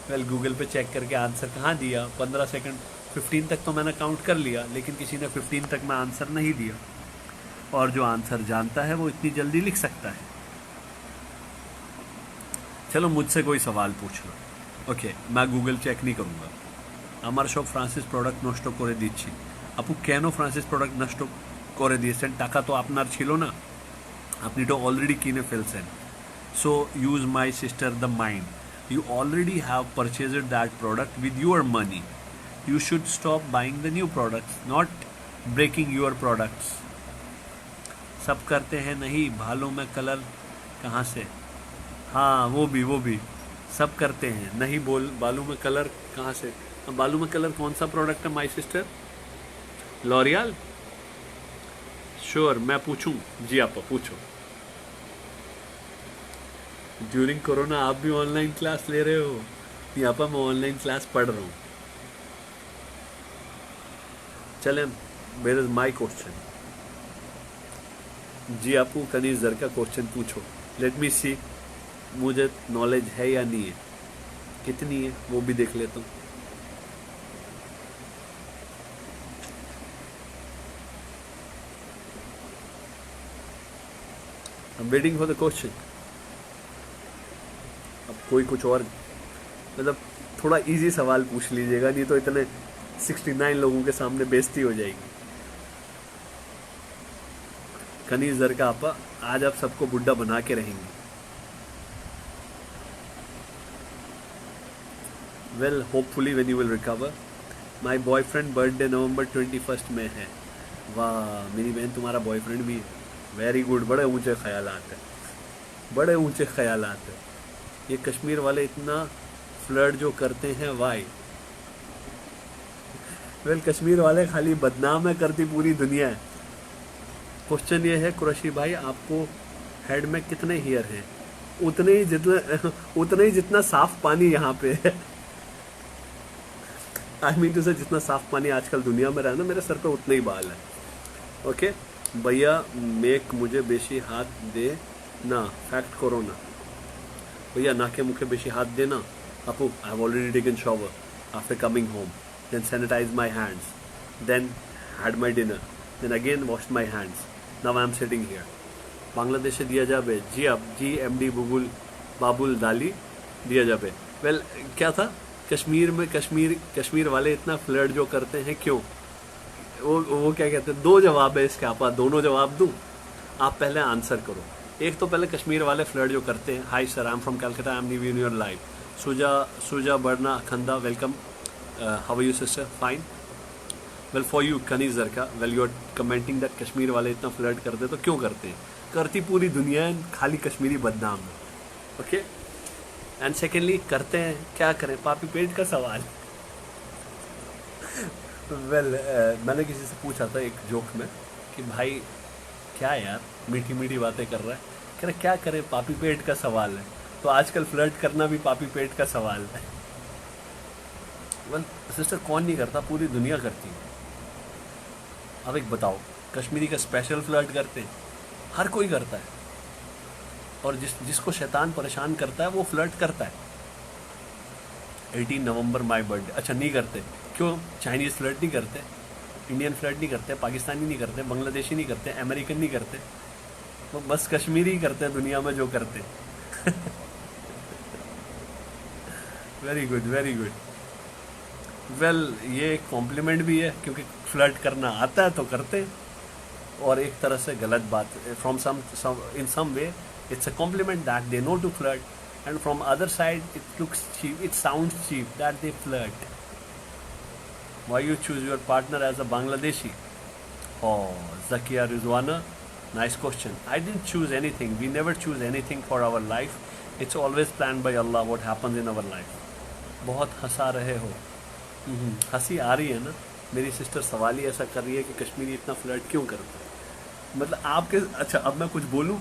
Speaker 1: वेल, गूगल पे चेक करके आंसर कहाँ दिया? 15 सेकंड, 15 तक तो मैंने काउंट कर लिया, लेकिन किसी ने 15 तक में आंसर नहीं दिया. और जो आंसर जानता है वो इतनी जल्दी लिख सकता है. चलो मुझसे कोई सवाल पूछ लो. ओके, मैं गूगल चेक नहीं करूँगा. আমার সব ফ্রান্সিস প্রোডাক্ট নষ্ট করে দিচ্ছি. আপু কেন ফ্রান্সিস প্রোডাক্ট নষ্ট করে দিয়েছেন? টাকা তো আপনার ছিল না, আপনি তো অলরেডি কিনে ফেলছেন. So use my sister the mind. You already have purchased that product with your money. You should stop buying the new products, not breaking your products. सब करते हैं नहीं, बालों में कलर कहाँ से? हाँ वो भी सब करते हैं नहीं, बालों में कलर कहाँ से? बालों में कलर कौन सा प्रोडक्ट है माय सिस्टर? लॉरियल? श्योर, मैं पूछूं? जी आप पूछो। ड्यूरिंग कोरोना आप भी ऑनलाइन क्लास ले रहे हो? यहाँ पर मैं ऑनलाइन क्लास पढ़ रहा हूँ। चलें, मेरे माई क्वेश्चन। जी आपको कनीज जर का क्वेश्चन पूछो। लेट मी सी मुझे नॉलेज है या नहीं है, कितनी है वो भी देख लेता हूँ। I'm waiting for the question। अब कोई कुछ और मतलब थोड़ा इजी सवाल पूछ लीजिएगा, नहीं तो इतने 69 लोगों के सामने बेइज्जती हो जाएगी। कनीज जर का आपा, आज आप सबको बुढ़ा बना के रहेंगे। Well hopefully when you will recover. My boyfriend birthday November 21 में है। वाह मेरी बहन, तुम्हारा बॉयफ्रेंड भी है, वेरी गुड। बड़े ऊंचे ख्यालात है, बड़े ऊंचे ख्यालात है। ये कश्मीर वाले इतना फ्लर्ट जो करते हैं, वाई? वेल कश्मीर वाले खाली बदनाम है करती पूरी दुनिया है। क्वेश्चन ये है कुरैशी भाई, आपको हेड में कितने हेयर हैं? उतने ही जितना साफ पानी यहाँ पे है। आई मीन टू से जितना साफ पानी आजकल दुनिया में रहा है ना, मेरे सर पे उतने ही बाल है। ओके भैया, मेक मुझे बेशी हाथ दे ना, फैक्ट कोरोना। भैया नाके मुखे बेशी हाथ देना। अपू, I have already taken shower after coming home, then sanitize my hands, then had my dinner, then again wash my hands, now I am sitting here. Bangladesh से दिया जाबे? जी अब जी एमडी बाबुल दाली दिया जाबे। वेल क्या था कश्मीर में, कश्मीर वाले इतना फ्लर्ट जो करते हैं क्यों? वो क्या कहते हैं? दो जवाब है इसके, आप दोनों जवाब दूं? आप पहले आंसर करो। एक तो पहले कश्मीर वाले फ्लर्ट जो करते हैं। Hi sir, I am from Calcutta, I am new in your live. Suja Barna Khanda, welcome. How are you sister? Fine. Well for you Kaneez Zarka, well you are commenting that Kashmir वाले इतना फ्लर्ट करते, तो क्यों करते हैं? करती पूरी दुनिया है, खाली कश्मीरी बदनाम है। ओके एंड सेकेंडली करते हैं, क्या करें? पापी पेट का सवाल। वेल मैंने किसी से पूछा था एक जोक में कि भाई क्या यार मीठी मीठी बातें कर रहा है, कह रहे क्या करें, पापी पेट का सवाल है। तो आजकल फ्लर्ट करना भी पापी पेट का सवाल है। वेल सिस्टर, कौन नहीं करता? पूरी दुनिया करती है। अब एक बताओ, कश्मीरी का स्पेशल फ्लर्ट करते हैं? हर कोई करता है, और जिसको शैतान परेशान करता है वो फ्लर्ट करता है। 18 नवंबर माय बर्थडे। अच्छा नहीं करते, क्यों? चाइनीज फ्लर्ट नहीं करते, इंडियन फ्लर्ट नहीं करते, पाकिस्तानी नहीं करते, बांग्लादेशी नहीं करते, अमेरिकन नहीं करते, वो बस कश्मीरी ही करते हैं दुनिया में जो करते हैं। Very good, very good. Well ये एक कॉम्प्लीमेंट भी है, क्योंकि फ्लर्ट करना आता है तो करते हैं, और एक तरह से गलत बात from in some way it's a compliment that they know to flirt, and from other side it looks cheap, it sounds cheap that they flirt. Why you choose your partner as a Bangladeshi? Oh, Zakia Rizwana, nice question. I didn't choose anything, we never choose anything for our life, it's always planned by Allah what happens in our life. बहुत हंसा रहे हो। हंसी आ रही है ना? मेरी sister सवाल ही ऐसा कर रही है कि कश्मीरी इतना फ्लर्ट क्यों करता है। मतलब आपके, अच्छा अब मैं कुछ बोलूं,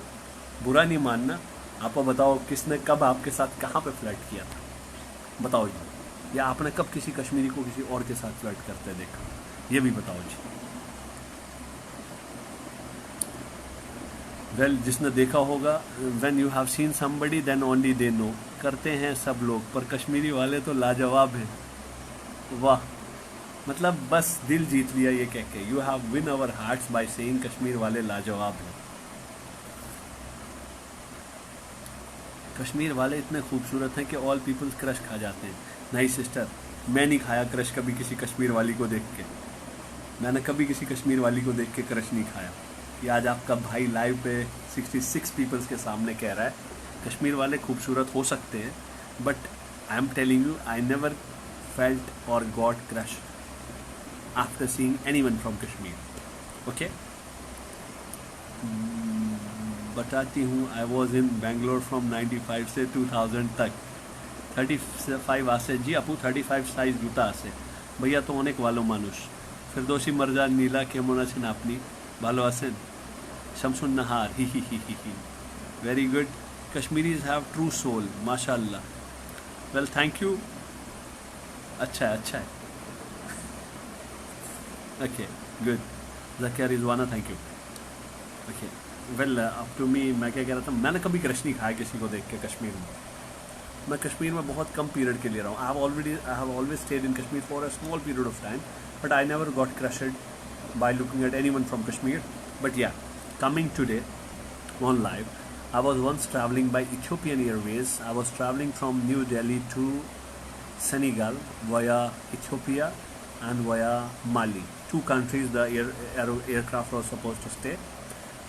Speaker 1: बुरा नहीं मानना। आप बताओ किसने कब आपके साथ कहाँ पे फ्लर्ट किया था? बताओ जी। या आपने कब किसी कश्मीरी को किसी और के साथ फ्लर्ट करते देखा? ये भी बताओ जी। वेल जिसने देखा होगा, when you have seen somebody then only they know. करते हैं सब लोग, पर कश्मीरी वाले तो लाजवाब हैं। वाह, मतलब बस दिल जीत लिया ये कह के। You have win our hearts by saying Kashmir वाले लाजवाब हैं। कश्मीर वाले इतने खूबसूरत हैं कि ऑल पीपल्स क्रश खा जाते हैं। नहीं सिस्टर, मैं नहीं खाया क्रश कभी किसी कश्मीर वाली को देख के। मैंने कभी किसी कश्मीर वाली को देख के क्रश नहीं खाया। कि आज आपका भाई लाइव पे 66 पीपल्स के सामने कह रहा है कश्मीर वाले खूबसूरत हो सकते हैं, but I am telling you I never felt or got crush after seeing anyone from Kashmir. Okay, बताती हूँ। I was in Bangalore from 95 से 2000 तक। 35 আসে জি আপু, 35 সাইজ জুতা আছে ভাইয়া, তো অনেক ভালো মানুষ। ফেরদৌসি মর্জান নীলা, কেমন আছেন আপনি? ভালো আছেন? শামসুন নাহার, হি হি হি হি হি, very good. Kashmiris have true soul, mashallah. Well, thank you. अच्छा है, अच्छा है। Okay, good. Zakia Rizwana, thank you. Okay, well, up to me, मैं क्या कह रहा था, मैंने कभी क्रश नहीं खाया किसी को देख के कश्मीर में। मैं कश्मीर में बहुत कम पीरियड के लिए रहा हूँ। I have always stayed in Kashmir for a small period of time, but I never got crushed by looking at anyone from Kashmir. But yeah, coming today on live, I was once traveling by Ethiopian Airways. I was traveling from New Delhi to Senegal via Ethiopia and via Mali. Two countries the aircraft was supposed to stay.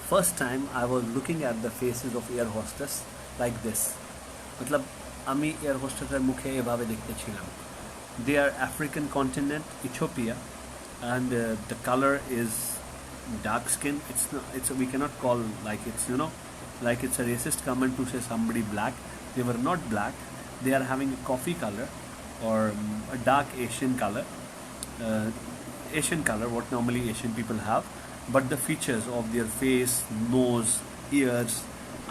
Speaker 1: First time I was looking at the faces of air hostess like this. मतलब আমি air হোস্টেসের মুখে এভাবে দেখতে ছিলাম। They are African continent, Ethiopia, and the color is dark skin. We cannot call like it's, you know, like it's a racist comment to say somebody black. They were not black. They are having a coffee color or a dark Asian color, what normally Asian people have, but the features of their face, nose, ears,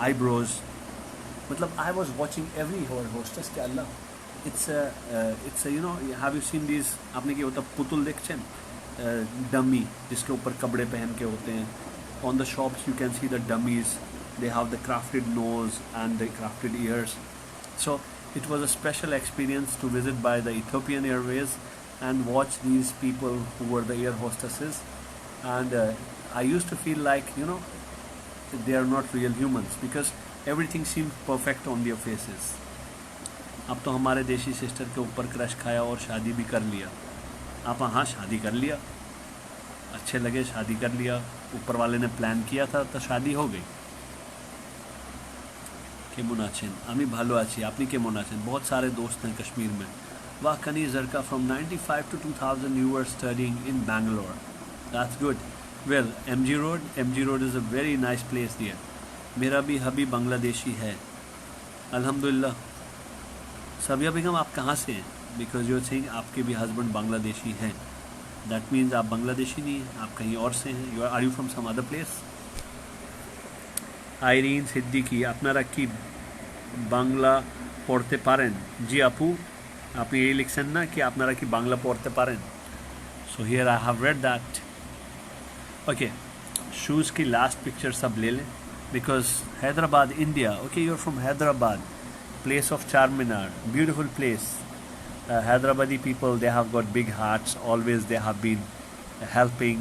Speaker 1: eyebrows, मतलब I was watching every hostess के अल्लाह, it's a you know, have you seen these, आपने क्या होता Putul देखছেন, dummy जिसके ऊपर कपड़े पहन के होते हैं। On the shops you can see the dummies, they have the crafted nose and the crafted ears. So it was a special experience to visit by the Ethiopian Airways and watch these people who were the air hostesses, and I used to feel like, you know, they are not real humans because everything seemed perfect on their faces. अब तो हमारे देशी sister के ऊपर crush खाया और शादी भी कर लिया। आप हाँ, शादी कर लिया, अच्छे लगे, शादी कर लिया, ऊपर वाले ने प्लान किया था तो शादी हो गई। केमन आছেন? আমি ভালো আছি, আপনি কেমন আছেন? बहुत सारे दोस्त हैं कश्मीर में। वाह कनी जरका, from 95 to 2000 you were studying in Bangalore. That's good. Well, MG Road is a very nice place there. मेरा भी हबी बांग्लादेशी है, अल्हम्दुलिल्लाह। सबिया बेगम, आप कहाँ से हैं? बिकॉज यू आर सेइंग आपके भी हस्बैंड बांग्लादेशी हैं, दैट मीन्स आप बांग्लादेशी नहीं हैं, आप कहीं और से हैं। Are you from some other place? Irin Siddiqui, আপনারা কি বাংলা পড়তে পারেন? জি আপু, আপনি এই লিখছেন না कि আপনারা কি বাংলা পড়তে পারেন? So here I have read that. Okay, shoes की लास्ट पिक्चर सब ले लें because Hyderabad India. Okay, you are from Hyderabad, place of Charminar, beautiful place. Hyderabadi people, they have got big hearts, always they have been helping,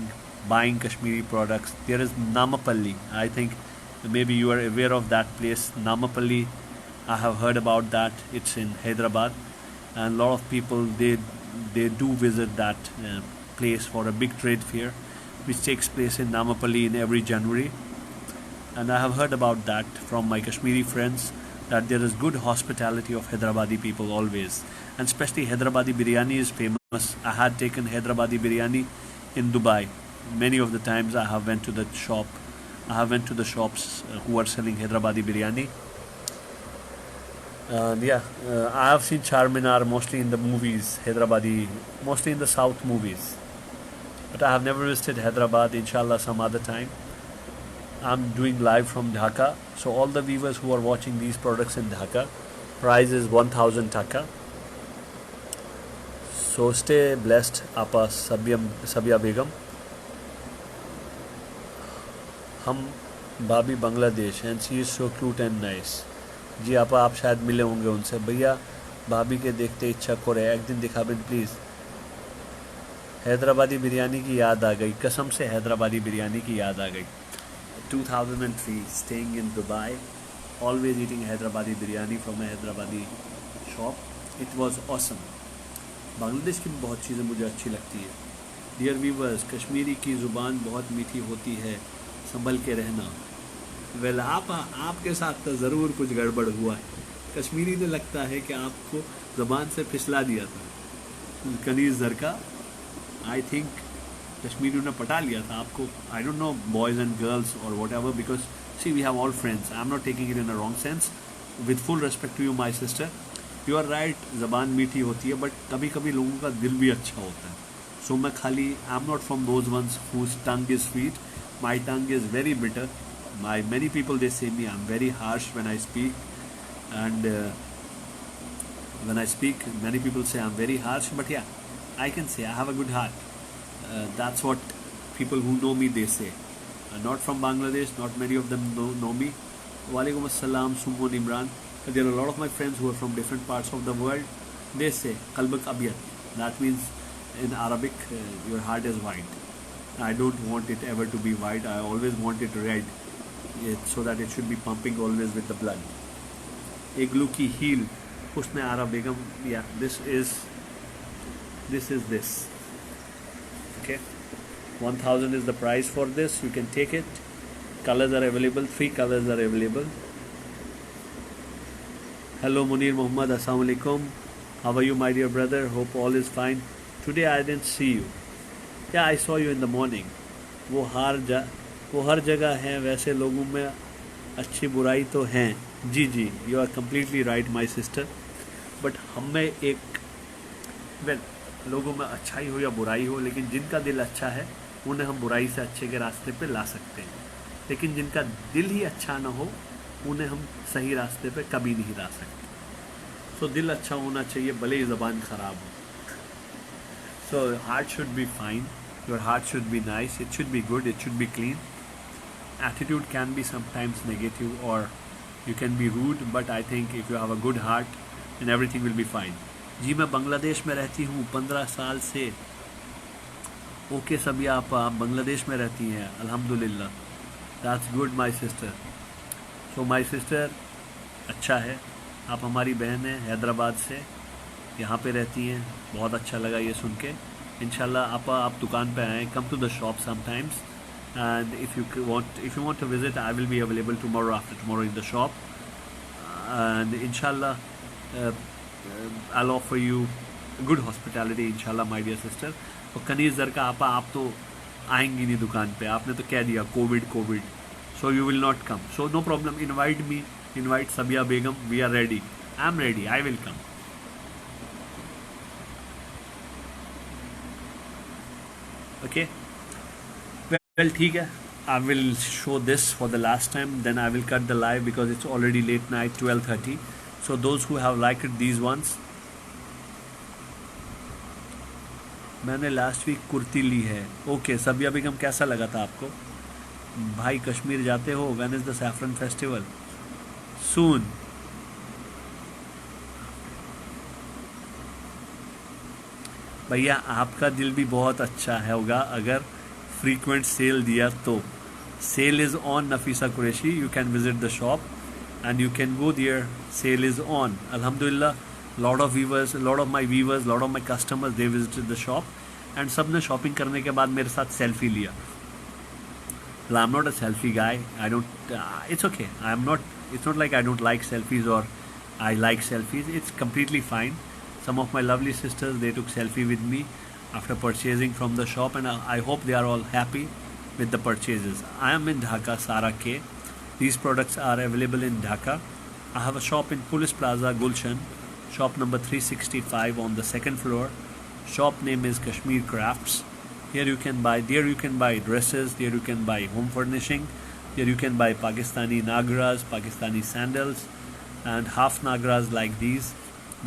Speaker 1: buying Kashmiri products. There is Namapalli, I think maybe you are aware of that place, Namapalli. I have heard about that. It's in Hyderabad, and a lot of people they do visit that place for a big trade fair which takes place in Namapalli in every January. And I have heard about that from my Kashmiri friends, that there is good hospitality of Hyderabadi people always, and especially Hyderabadi biryani is famous. I had taken Hyderabadi biryani in Dubai. Many of the times I have went to the shops who are selling Hyderabadi biryani. I have seen Charminar mostly in the movies, Hyderabadi, mostly in the South movies, but I have never visited Hyderabad. Inshallah some other time. I'm doing live from Dhaka, so all the viewers who are watching these products in Dhaka, price is 1000 taka. So stay blessed, Apa Sabia Begum. हम भाभी Bangladesh, and she is so cute and nice. जी आपा, आप शायद मिले होंगे उनसे। भैया भाभी के देखते इच्छा करे, एक दिन दिखाबें प्लीज़। हैदराबादी बिरयानी की याद आ गई, कसम से हैदराबादी बिरयानी की याद आ गई। 2003, staying in Dubai, always eating Hyderabadi biryani from a Hyderabadi shop. It was awesome. Bangladesh की बहुत चीज़ें मुझे अच्छी लगती है। डियर व्यूवर्स, कश्मीरी की ज़ुबान बहुत मीठी होती है, संभल के रहना। वेल, आपके साथ तो ज़रूर कुछ गड़बड़ हुआ है। कश्मीरी ने लगता है कि आपको ज़बान से फिसला दिया था। कनीज़ जरका, आई थिंक कश्मीरियों ने पटा लिया था आपको. I don't know boys and girls or whatever, because see we have all friends. I am not taking it in a wrong sense. With full respect to you my sister, you are right, ज़बान मीठी होती है, but कभी कभी लोगों का दिल भी अच्छा होता है. सो मैं खाली, I am not from those ones whose tongue is sweet. My tongue is very bitter. My many people, they say me I'm very harsh when I speak, and when I speak many people say I'm very harsh, but yeah, I can say I have a good heart. That's what people who know me, they say. Not from Bangladesh, not many of them know me. Walaikum assalam, Sumon Imran. But there are a lot of my friends who are from different parts of the world. They say qalbak abyad. That means in Arabic, your heart is white. I don't want it ever to be white. I always want it red, so that it should be pumping always with the blood. Igloo ki heel, Husn Ara Begum. Yeah, this is this. Okay, 1000 is the price for this. You can take it. Colors are available. 3 colors are available. Hello Munir Muhammad, Assalamu alaikum. How are you, my dear brother? Hope all is fine. Today I didn't see you. Yeah, I saw you in the morning. वो हर जगह हैं, वैसे लोगों में अच्छी बुराई तो हैं. जी जी, you are completely right my sister. But हमें एक लोगों में अच्छाई हो या बुराई हो, लेकिन जिनका दिल अच्छा है उन्हें हम बुराई से अच्छे के रास्ते पे ला सकते हैं. लेकिन जिनका दिल ही अच्छा ना हो, उन्हें हम सही रास्ते पे कभी नहीं ला सकते. सो दिल अच्छा होना चाहिए, भले ही ज़बान ख़राब हो. So heart should be fine. Your heart should be nice, it should be good, it should be clean. Attitude can be sometimes negative, or you can be rude, but I think if you have a good heart, then everything will be fine. जी मैं बांग्लादेश में रहती हूँ 15 साल से. Okay सभी, आप बांग्लादेश में रहती हैं, अल्हम्दुलिल्लाह. That's good my sister. So my sister, अच्छा है, आप हमारी बहन हैं, हैदराबाद से यहाँ पे रहती हैं. बहुत अच्छा लगा ये सुन के. इंशाल्लाह आप दुकान पे आएँ. Come to the shop sometimes, and if you want to visit, I will be available tomorrow, after tomorrow in the shop, and inshallah I'll offer you good hospitality, inshallah my dear sister. और कनीज़ दर का आप तो आएंगी नहीं दुकान पे, आपने तो कह दिया Covid, so you will not come. So no problem, invite me, invite Sabia Begum. We are ready, I'm ready, I will come. Okay, well ठीक है. I will show this for the last time, then I will cut the live because it's already late night, 12:30. So those who have liked these ones, मैंने last week kurti ली है. Okay सबिया बेगम, कैसा लगा था आपको? भाई कश्मीर जाते हो? When is the saffron festival? Soon. भैया आपका दिल भी बहुत अच्छा है होगा अगर फ्रीक्वेंट सेल दिया तो. Sale is on Nafisa Qureshi. You can visit the shop and you can go there. Sale is on, अल्हम्दुलिल्लाह. Lot of viewers, lot of my viewers, lot of my customers, they visited the shop and सब ने shopping करने के बाद मेरे साथ selfie लिया. आई am not a selfie guy. I don't, it's okay. I am not, it's not like I don't like selfies or I like selfies. It's completely fine. Some of my lovely sisters, they took selfie with me after purchasing from the shop, and I hope they are all happy with the purchases. I am in Dhaka, Sara K. These products are available in Dhaka. I have a shop in Police Plaza, Gulshan, shop number 365 on the second floor. Shop name is Kashmir Crafts. Here you can buy, there you can buy dresses, there you can buy home furnishing. Here you can buy Pakistani nagras, Pakistani sandals, and half nagras like these.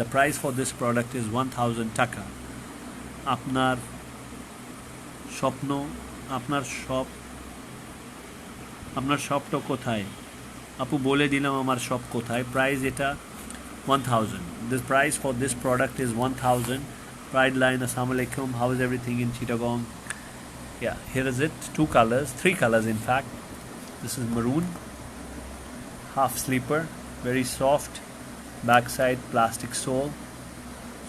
Speaker 1: The price for this product is 1000 taka. Apnar shop to kothay? Apu bole dilam amar shop kothay. Price eta 1000. This price for this product is 1000. Pride line, assalamu alaikum. How is everything in Chittagong? Yeah, here is it. 2 colors, 3 colors in fact. This is maroon, half sleeper, very soft, backside plastic sole,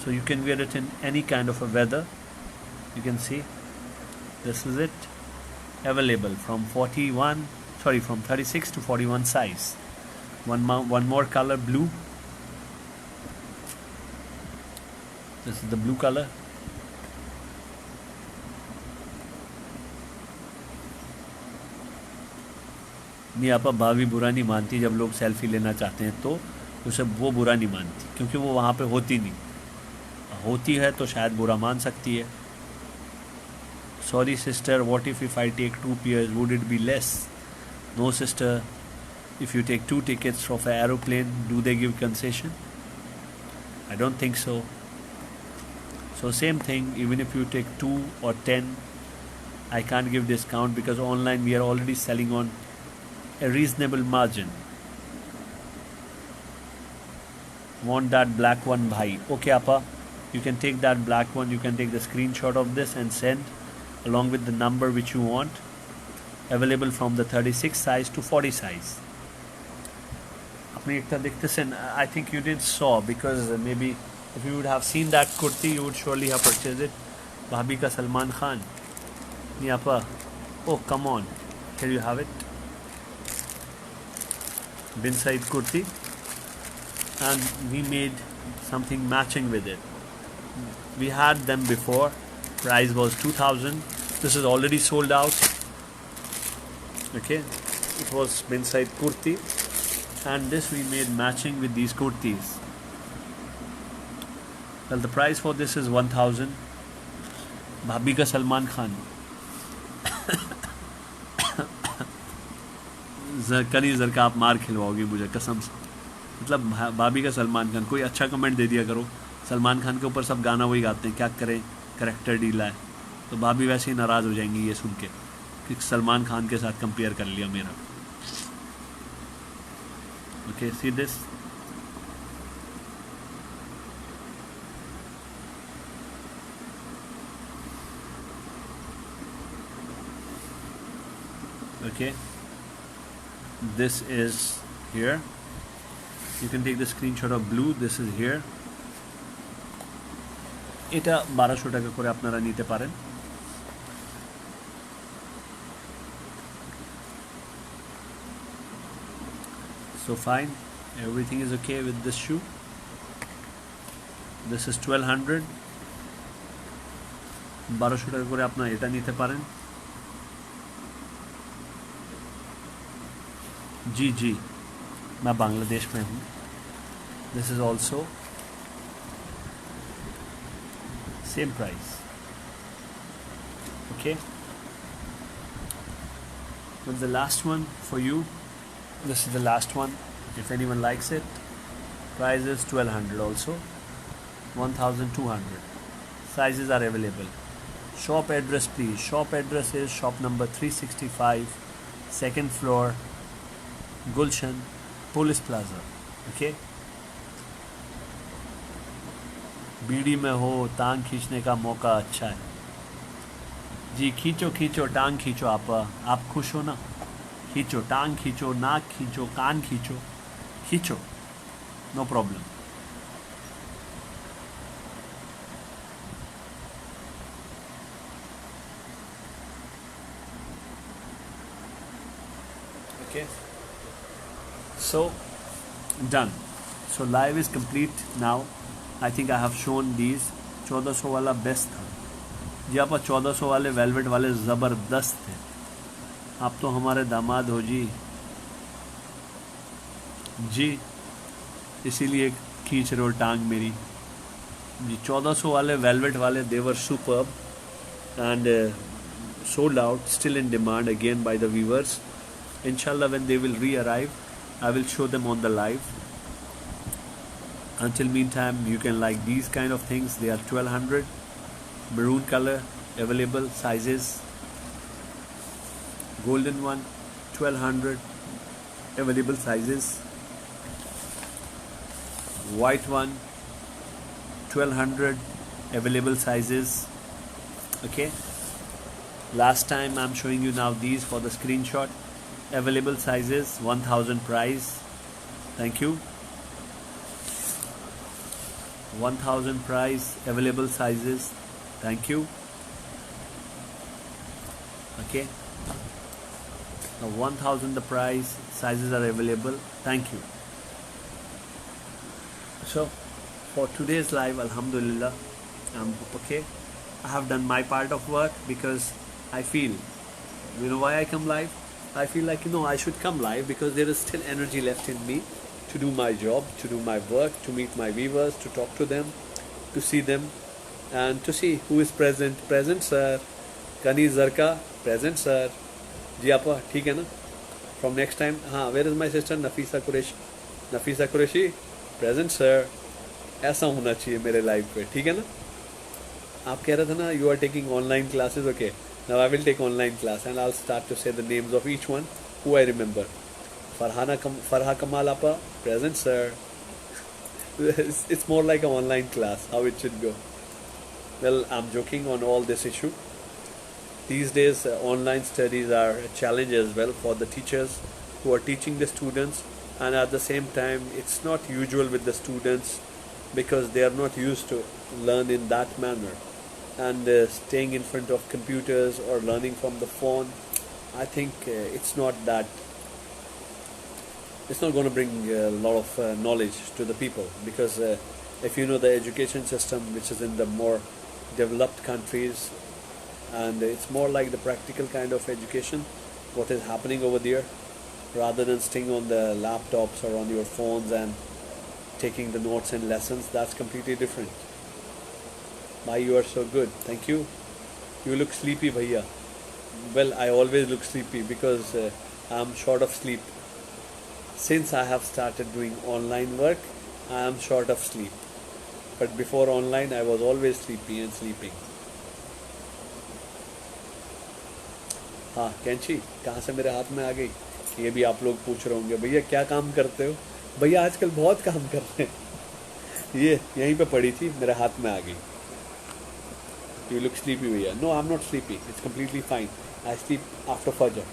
Speaker 1: so you can wear it in any kind of a weather. You can see this is it, available from 36 to 41 size. One more color, blue. This is the blue color. नहीं आपा, भाभी बुरा नहीं मानती जब लोग selfie लेना चाहते हैं तो उसे वो बुरा नहीं मानती, क्योंकि वो वहाँ पे होती नहीं, होती है तो शायद बुरा मान सकती है. Sorry sister, what if I take 2 pairs, would it be less? No sister, if you take 2 tickets of an aeroplane, do they give concession? I don't think so. So same thing, even if you take 2 or 10, I can't give discount because online we are already selling on a reasonable margin. Want that black one, bhai? Okay appa, you can take that black one, you can take the screenshot of this and send along with the number which you want. Available from the 36 size to 40 size. আপনি একটা দেখতেছেন, I think you did saw, because maybe if you would have seen that kurti you would surely have purchased it. भाभी का सलमान खान. नहीं आपा, oh come on, here you have it, bin Said kurti, and we made something matching with it. We had them before, price was 2000. This is already sold out. Okay, it was bin Said kurti, and this we made matching with these kurtis. Well, the price for this is 1000. भाभी का सलमान खान. करी जर का आप मार खिलवाओगे मुझे कसम से. मतलब भाभी का सलमान खान, कोई अच्छा कमेंट दे दिया करो. सलमान खान के ऊपर सब गाना वही गाते हैं, क्या करें, करेक्टर ढीला है. तो भाभी वैसे ही नाराज़ हो जाएंगी ये सुन के कि सलमान खान के साथ कंपेयर कर लिया मेरा. Okay, see this? Okay, this is here. You can take the screenshot of blue. This is here. এটা 1200 টাকা করে আপনারা নিতে পারেন. So fine, everything is okay with this shoe. This is 1200. 1200 টাকা করে আপনারা এটা নিতে পারেন. जी जी, मैं बांग्लादेश में हूँ. This is also same price. Okay. With the last one for you. This is the last one. If anyone likes it, price is 1200 also. 1200. Sizes are available. Shop address please. Shop address is shop number 365, second floor, Gulshan, Police Plaza. Okay. बीड़ी में हो टांग खींचने का मौका अच्छा है. जी खींचो खींचो, टांग खींचो. आप खुश हो ना? खींचो, टांग खींचो, नाक खींचो, कान खींचो, खींचो, no problem. Okay, so done. So live is complete now. I think I have shown these. 1400 वाला बेस्ट था जी. आप 1400 वाले वेलवेट वाले ज़बरदस्त थे. आप तो हमारे दामाद हो जी. जी इसीलिए खींच रहे हो टांग मेरी जी. 1400 वाले वेलवेट वाले, they were superb and sold out, still in demand again by the viewers. Inshallah, when they will re-arrive, I will show them on the live. Until meantime, you can like these kind of things. They are 1200, maroon color, available sizes. Golden one, 1200, available sizes. White one, 1200, available sizes. Okay. Last time I'm showing you now these for the screenshot. Available sizes, 1000 price. Thank you. 1000 price, available sizes. Thank you. Okay. Now 1000 the price, sizes are available. Thank you. So for today's live, alhamdulillah, I'm okay. I have done my part of work because I feel, you know why I come live? I feel like, I should come live because there is still energy left in me to do my job, to do my work, to meet my viewers, to talk to them, to see them, and to see who is present. Present, sir. Kani Zarka, present, sir. जी आपा ठीक है ना. From next time, हाँ, where is my sister Nafisa Qureshi? Nafisa Qureshi, present, sir. ऐसा होना चाहिए मेरे live पे, ठीक है ना. आप कह रहे थे ना, you are taking online classes, okay. Now I will take online class and I'll start to say the names of each one who I remember. Farha Kamal Appa, present, sir. It's more like an online class, how it should go. Well, I'm joking on all this issue. These days, online studies are a challenge as well for the teachers who are teaching the students, and at the same time, it's not usual with the students because they are not used to learn in that manner. And staying in front of computers or learning from the phone, I think it's not going to bring a lot of knowledge to the people, because if you know the education system which is in the more developed countries, and it's more like the practical kind of education, what is happening over there, rather than staying on the laptops or on your phones and taking the notes and lessons. That's completely different. Bhai, you are so good. Thank you. You look sleepy, bhaiya. Well, I always look sleepy because I'm short of sleep. Since I have started doing online work, I am short of sleep. But before online, I was always sleepy and sleeping. हाँ कैंची कहाँ से मेरे हाथ में आ गई, ये भी आप लोग पूछ रहे होंगे, भैया क्या काम करते हो. भैया आजकल बहुत काम कर रहे हैं. ये यहीं पे पड़ी थी, मेरे हाथ में आ गई. You look sleepy, भैया. No, I'm not sleepy. It's completely fine. I sleep after Fajr.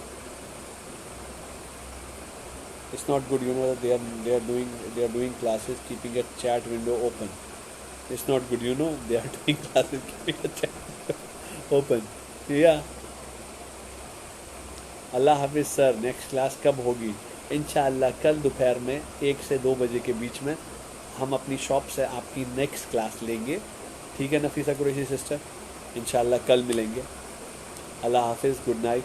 Speaker 1: It's not good, that they are doing classes keeping a chat window open. It's not good, they are doing classes keeping a chat window open. Yeah. अल्लाह हाफिज़ sir. Next class कब होगी? इंशाअल्लाह कल दोपहर में 1 से 2 बजे के बीच में हम अपनी शॉप से आपकी नेक्स्ट क्लास लेंगे. ठीक है नफीसा कुरैशी सिस्टर, इंशाअल्लाह कल मिलेंगे. अल्लाह हाफिज़, गुड नाइट.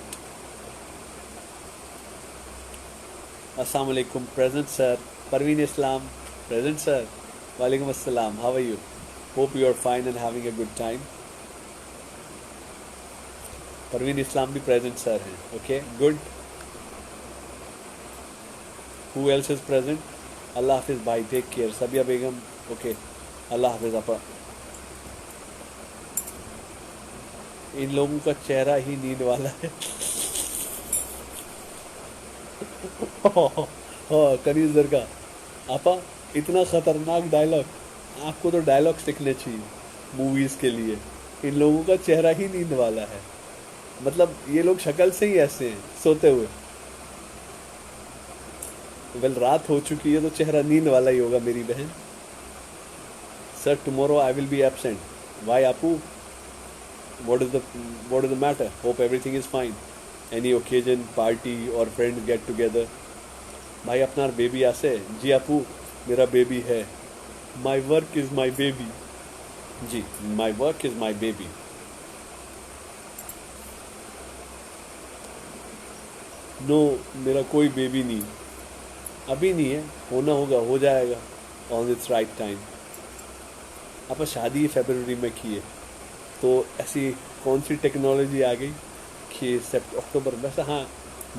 Speaker 1: अस्सलाम वालेकुम. Present sir. Parveen Islam, present sir. वालेकुम अस्सलाम. How are you? Hope you are fine and having a good time. Parveen Islam भी प्रेजेंट सर हैं. Okay, good. Who else is present? अल्लाह हाफिज़ भाई, take care. Sabiya Begum, okay. अल्लाह हाफिज़ आपा. इन लोगों का चेहरा ही नींद वाला है. कनीज दरगाह आपा, इतना खतरनाक डायलॉग. आपको तो डायलॉग सीखने चाहिए मूवीज के लिए. इन लोगों का चेहरा ही नींद वाला है, मतलब ये लोग शक्ल से ही ऐसे हैं सोते हुए. वेल, रात हो चुकी है तो चेहरा नींद वाला ही होगा मेरी बहन. Sir tomorrow I will be absent. Why आपू? what is the matter? Hope everything is fine. Any occasion, party or friends get together? भाई अपना बेबी आसे. जी आपू, मेरा बेबी है. My work is my baby. जी, my work is my baby. No, मेरा कोई बेबी नहीं, अभी नहीं है. होना होगा, हो जाएगा ऑन इट्स राइट टाइम. आप शादी फरवरी में की है, तो ऐसी कौन सी टेक्नोलॉजी आ गई कि अक्टूबर. वैसे हाँ,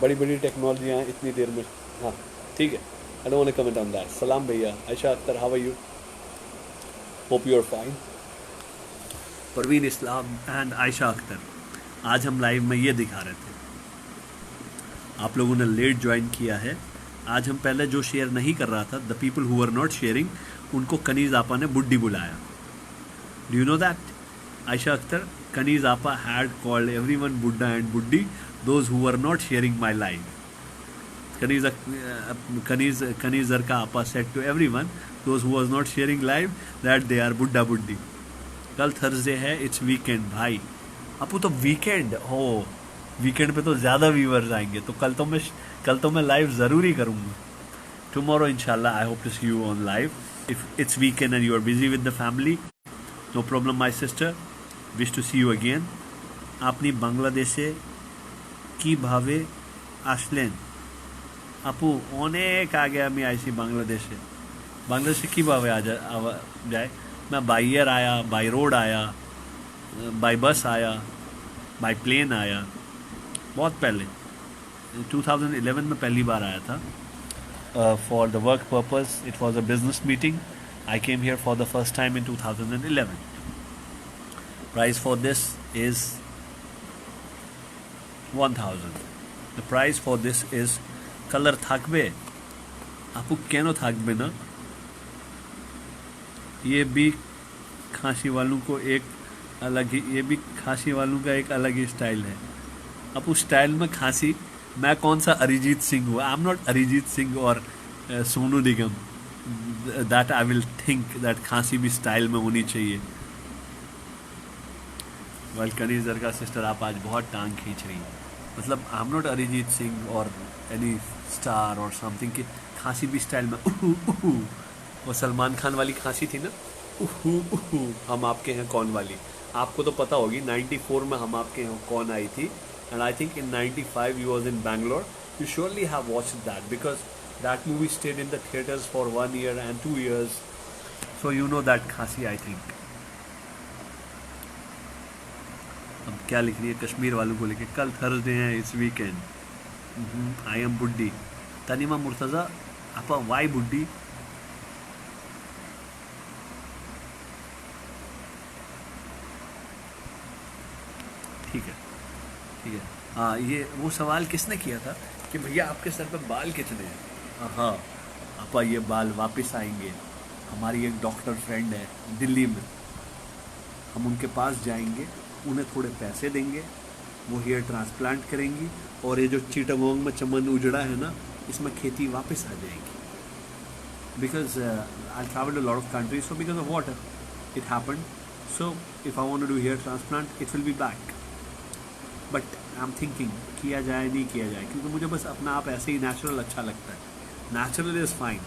Speaker 1: बड़ी बड़ी टेक्नोलॉजियाँ इतनी देर में. हाँ ठीक है, I don't want to comment on that. सलाम भैया. Aisha Akhtar, how are you? Hope you are fine. Parveen Islam and Aisha Akhtar. आज हम लाइव में ये दिखा रहे थे, आप लोगों ने लेट ज्वाइन किया है. आज हम पहले जो शेयर नहीं कर रहा था, the people who are not sharing, उनको कनीज़ आपा ने बुड्ढी बुलाया. Do you know that? Aisha Akhtar, Kaniz Appa had called everyone Buddha and Buddhi, those who were not sharing my live. Kaniz Zarka Appa said to everyone, those who was not sharing live, that they are Buddha Buddhi. कल Thursday है, it's weekend. भाई अपू तो weekend हो, weekend पे तो ज़्यादा viewers आएंगे, तो कल तो मैं लाइव ज़रूर ही करूँगा. टुमारो इंशाल्लाह I hope to see you on live. If it's weekend and you are busy with the family, no problem my sister. Wish to see you again. आपनी बांग्लादेशे की भावे আসলেন আপু অনেক আগে আমি আইছি বাংলাদেশে बांग्लादेश कীভাবে जाए मैं बाई एयर आया बाई रोड आया बाई बस आया बाई प्लेन आया बहुत पहले 2011 में पहली बार आया था for the work purpose it was a business meeting I came here for the first time in 2011 price for this is 1000 the price for this is colour থাকবে আপু কেন থাকবে না ये भी खांसी वालों को एक अलग ही ये भी खांसी वालों का एक अलग ही स्टाइल है अब उस स्टाइल में खांसी मैं कौन सा अरिजीत सिंह हूँ I am not Arijit Singh or Sonu Nigam that I will think that खांसी भी स्टाइल में होनी चाहिए वेल कनीजर का सिस्टर आप आज बहुत टांग खींच रही हैं मतलब आई एम नॉट अरिजीत सिंह और एनी स्टार और समथिंग की खांसी भी स्टाइल में वो सलमान खान वाली खांसी थी ना हम आपके हैं कौन वाली आपको तो पता होगी 94 में हम आपके हैं कौन आई थी and I think in 95 you was in Bangalore you surely have watched that because that movie stayed in the theatres for 1 year and 2 years so you know that खांसी आई थिंक अब क्या लिख रही है कश्मीर वालों को लेके कल थर्सडे है इस वीकेंड आई एम बुड्डी तनीमा मुर्तज़ा आपा वाई बुड्डी ठीक है हाँ ये वो सवाल किसने किया था कि भैया आपके सर पे बाल कितने हैं हाँ आपा ये बाल वापस आएंगे हमारी एक डॉक्टर फ्रेंड है दिल्ली में हम उनके पास जाएंगे उन्हें थोड़े पैसे देंगे वो हेयर ट्रांसप्लांट करेंगी और ये जो चीटागोंग में चमन उजड़ा है ना इसमें खेती वापस आ जाएगी because I travel to lot of countries so because of water it happened so if I want to do hair transplant it will be back but I am thinking किया जाए नहीं किया जाए क्योंकि मुझे बस अपना आप ऐसे ही नेचुरल अच्छा लगता है natural is fine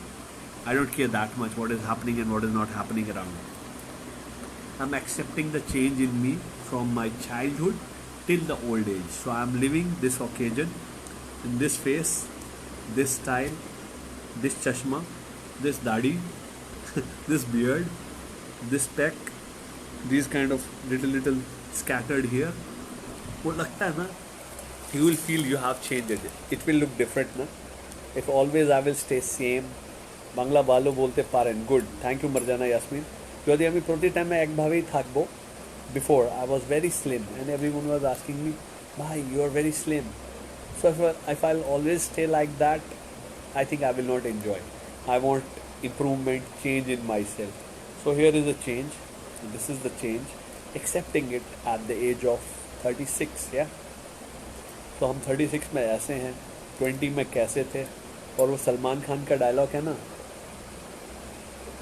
Speaker 1: I don't care that much what is happening and what is not happening around I am accepting the change in me from my childhood till the old age. So I am living this occasion in this face, this style, this chashma, this dadi, this beard, this peck, these kind of little scattered here. वो लगता है ना you will feel you have changed it. It will look different ना. If always I will stay same. Bangla ভালো বলতে পারেন good. Thank you Marjana Yasmin. যদি আমি প্রতি টাইমে একভাবেই থাকবো before I was very slim and everyone was asking me bhai you are very slim so if I'll always stay like that I think I will not enjoy I want improvement change in myself so here is a change this is the change accepting it at the age of 36 yeah so हम 36 में ऐसे हैं 20 में कैसे थे और वो सलमान खान का डायलॉग है ना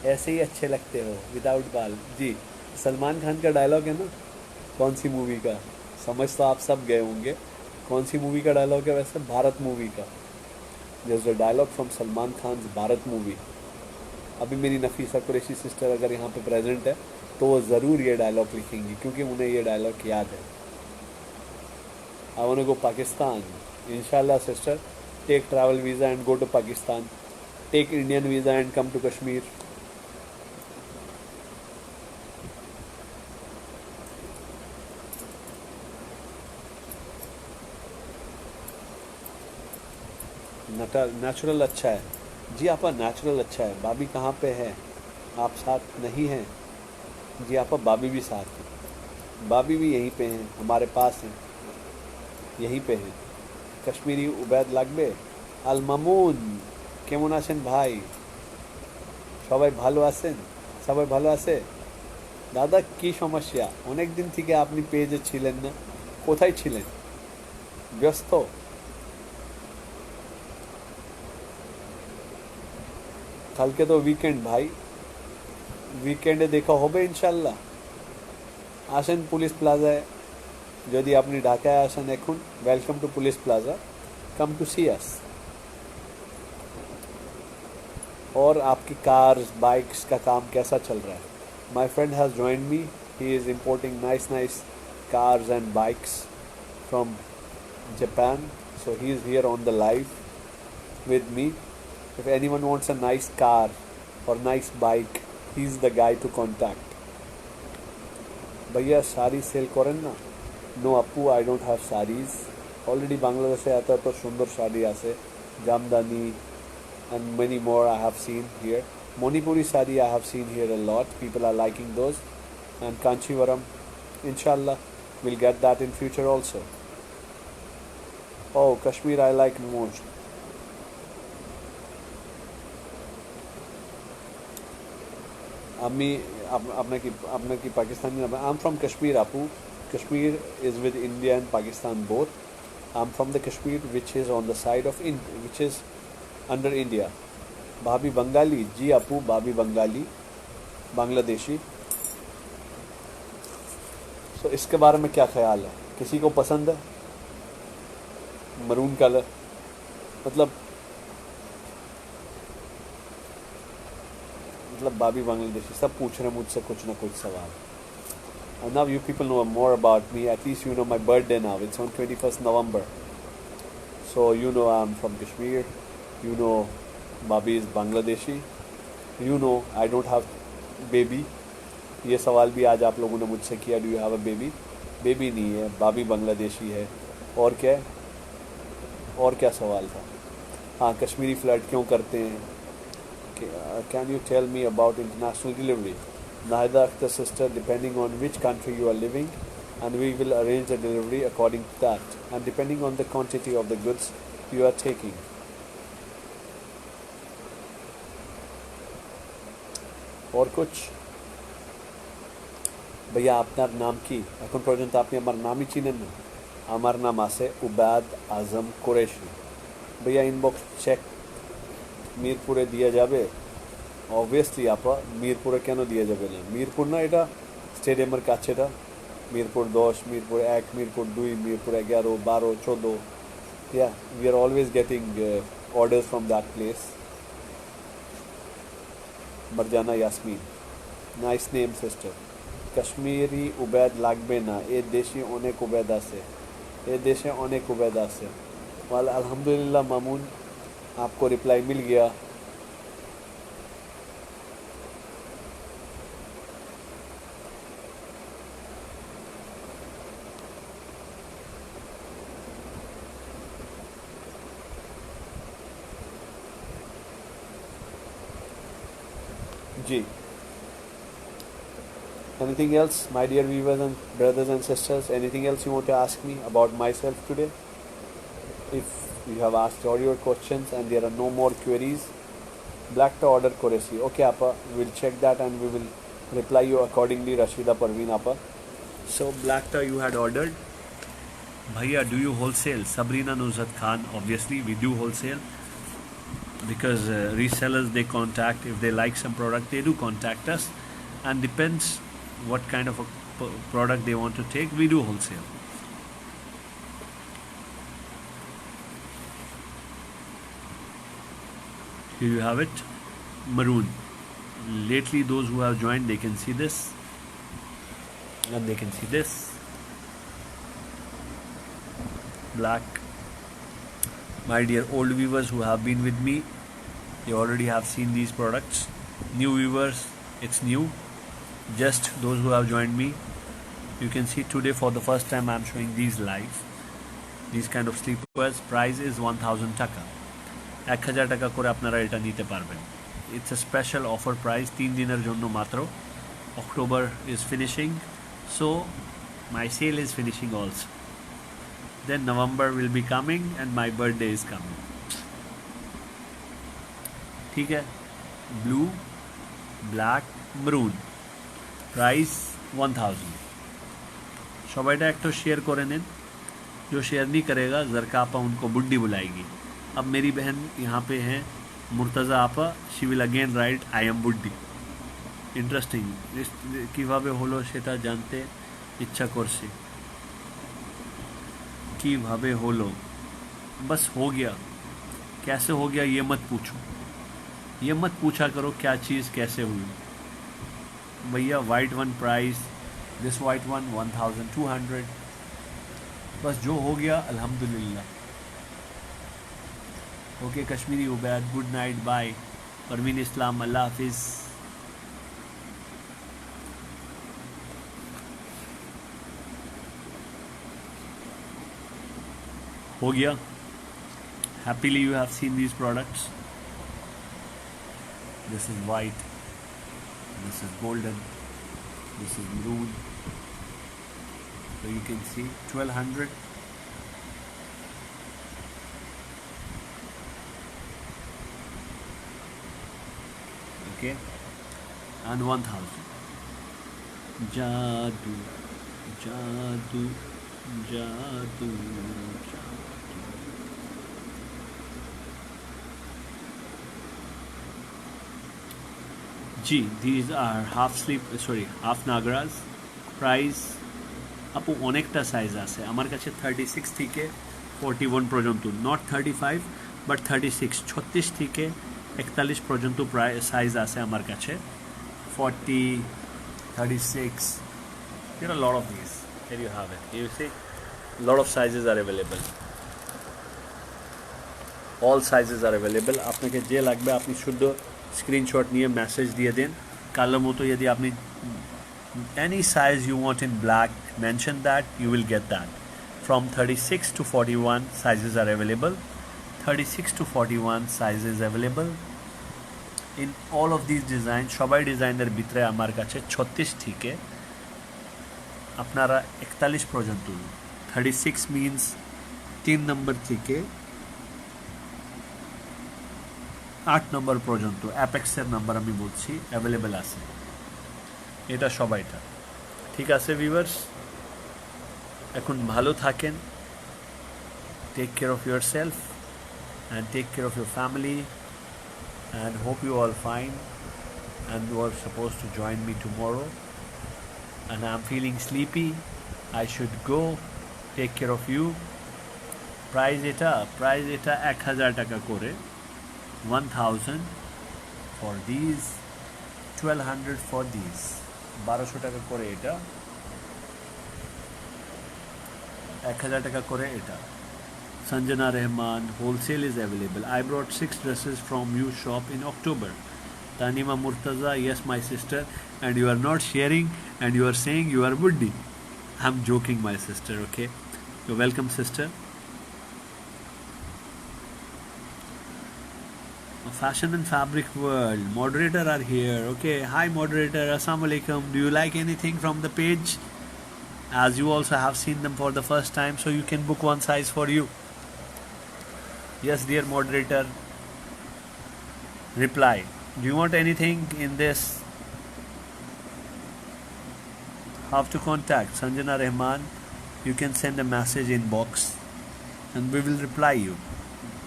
Speaker 1: ऐसे ही अच्छे लगते हो विदाउट बाल जी सलमान खान का डायलॉग है ना कौन सी मूवी का समझ तो आप सब गए होंगे कौन सी मूवी का डायलॉग है वैसे भारत मूवी का just the dialogue from Salman Khan Bharat movie अभी मेरी नफीसा कुरैशी सिस्टर अगर यहाँ पे प्रेजेंट है तो वो ज़रूर ये डायलॉग लिखेंगी क्योंकि उन्हें ये डायलॉग याद है I want to go Pakistan इंशाल्लाह sister take travel visa and go to Pakistan take Indian visa and come to Kashmir natural अच्छा है जी आपा नेचुरल अच्छा है भाभी कहाँ पे है आप साथ नहीं हैं जी आपा भाभी भी साथ हैं भाभी भी यहीं पे हैं हमारे पास हैं यहीं पे हैं कश्मीरी उबैद लागबे আল মামুন কেমন আছেন ভাই সবাই ভালো আছেন সবাই ভালো আছে দাদা কি সমস্যা অনেক দিন থেকে আপনি পেজে ছিলেন না কোথায় ছিলেন ব্যস্ত কালকে তো উইকেন্ড ভাই উইকেন্ডে দেখা হবে ইনশাআল্লাহ আসেন পুলিশ প্লাজায় যদি আপনি ঢাকায় আসেন এখন welcome to police plaza come to see us और आपकी कार्स बाइक्स का काम कैसा चल रहा है my friend has joined me he is importing nice cars and bikes from Japan So he is here on the live with me. If anyone wants a nice car or nice bike, he's the guy to contact. भैया sari cell करें ना? No Appu, I don't have sarees. Already Bangladesh आता तो सुंदर साड़ी आसे, jamdani and many more I have seen here. Manipuri sari I have seen here a lot. People are liking those. And Kanchivaram, inshallah, we'll get that in future also. Oh, Kashmir I like most. आपने की Pakistani I'm from Kashmir, Apu. Kashmir is with India and Pakistan both. I'm from the Kashmir which is on the side of which is under India. भाभी बंगाली जी अपू, भाभी बंगाली बांग्लादेशी. सो इसके बारे में क्या ख्याल है? किसी को पसंद है मरून कलर? मतलब भाभी बांग्लादेशी. सब पूछ रहे हैं मुझसे कुछ ना कुछ सवाल. And now you people know more about me. At least you know my birthday now. It's on 21st November. So you know I'm from Kashmir. You know Babi is Bangladeshi. You know I don't have baby. ये सवाल भी आज आप लोगों ने मुझसे किया. Do you have a baby? Baby नहीं है, बाबी बांग्लादेशी है. और क्या है? और क्या सवाल था? हाँ, कश्मीरी फ्लर्ट क्यों करते हैं? Can you tell me about international delivery? Nahida Akhtar sister, depending on which country you are living, and we will arrange the delivery according to that, and depending on the quantity of the goods you are taking. और कुछ भैया আপনার নাম কি? এখন পর্যন্ত আপনি আমার নামই চিনেন না. আমার নাম আছে উবাদ আজম কুরেশি. भैया ইনবক্স চেক মিরপুরে দিয়ে যাবে? অবভিয়াসলি আপা, মিরপুরে কেন দিয়ে যাবে না? মিরপুর না, এটা স্টেডিয়ামের কাছে. এটা Mirpur 10, Mirpur 1, Mirpur 2, Mirpur 11, 12, 14. Yeah, we are always getting orders from that place. Marjana Yasmin, nice name sister. Kashmiri উবেদ লাগবে না, এ দেশে অনেক উবেদ আছে. এ দেশে অনেক উবেদ আছে. वाल अल्हम्दुलिल्लाह मामून, आपको रिप्लाई मिल गया. जी. Anything else, my dear viewers and brothers and sisters? Anything else you want to ask me about myself today? If you have asked all your questions and there are no more queries, black to order Koresi. Okay, Appa, we'll check that and we will reply you accordingly. Rashida Parveen Appa. So black to you had ordered. Bhaiya, do you wholesale? Sabrina Nuzhat Khan, obviously we do wholesale. Because resellers, they contact, if they like some product, they do contact us, and depends what kind of a product they want to take, we do wholesale. Here you have it, maroon. Lately those who have joined, they can see this, and they can see this, black. My dear old viewers who have been with me, you already have seen these products. New viewers, it's new. Just those who have joined me, you can see today for the first time I am showing these live. These kind of sleepers. Price is 1000 taka. 1000 টাকা করে আপনারা এটা নিতে পারবেন. It's a special offer price 3 দিনের জন্য মাত্র. October is finishing, so my sale is finishing also. Then November will be coming and my birthday is coming. ठीक है? Blue, black, maroon. Price 1000. সবাইটা একটু শেয়ার করে নেন. जो शेयर नहीं करेगा ज़रका आपा उनको बुड्ढी बुलाएगी. अब मेरी बहन यहाँ पे हैं मुर्तज़ा आपा, she will again right I am बुड्ढी. इंटरेस्टिंग. কিভাবে হলো সেটা জানতে ইচ্ছা করছে. কিভাবে হলো? बस हो गया. कैसे हो गया ये मत पूछो. ये मत पूछा करो क्या चीज़ कैसे हुई. भैया white one price, this white one 1200. बस जो हो गया अल्हम्दुलिल्लाह. Okay, Kashmiri Ubaid, good night, bye. Parveen Islam, Allah Hafiz. हो गया. Happily you have seen these products. This is white, this is golden, this is maroon. So you can see 1200. Okay, and 1000. Jadoo, jadoo, jadoo, jadoo. Ji, these are half Nagaras. Price আপু অনেকটা size আছে আমার কাছে 36 থেকে 41 পর্যন্ত, not 35 but 36, 36 থেকে 41 পর্যন্ত প্রায় সাইজ আছে আমার কাছে. 40, 36, there are a lot of these. Here you have it. You see, a lot of sizes are available. All sizes are available. আপনাকে যে লাগবে আপনি শুধু স্ক্রিনশট নিয়ে মেসেজ দিয়ে দিন. কালোর মতো যদি আপনি any size you want in black, mention that, you will get that. From 36 to 41 sizes are available. 36 to 41 sizes available in all of these designs. সবাই ডিজাইনের ভিতরে আমার কাছে 36 থেকে আপনারা 41 পর্যন্ত. 36 means 3 নম্বর থেকে 8 নম্বর পর্যন্ত অ্যাপেক্সের নাম্বার আমি বলছি অ্যাভেলেবেল আছে. এটা সবাইটা ঠিক আছে ভিউয়ার্স. এখন ভালো থাকেন. Take care of yourself and take care of your family and hope you all fine and you are suppose to join me tomorrow and I am feeling sleepy. I should go. Take care of you. Price এটা 1000 টাকা করে. 1000 for these, 1200 for these. 1200 টাকা করে এটা, 1000 টাকা করে এটা. Sanjana Rahman, wholesale is available. I brought 6 dresses from you shop in October. Tanima Murtaza, yes my sister, and you are not sharing and you are saying you are buddhi. I'm joking my sister, okay? You're welcome sister. Fashion and fabric world, moderator are here. Okay, hi moderator, assalamu alaikum. Do you like anything from the page? As you also have seen them for the first time, so you can book one size for you. Yes dear moderator, reply. Do you want anything in this? How to contact Sanjana Rahman? You can send a message in box and we will reply you.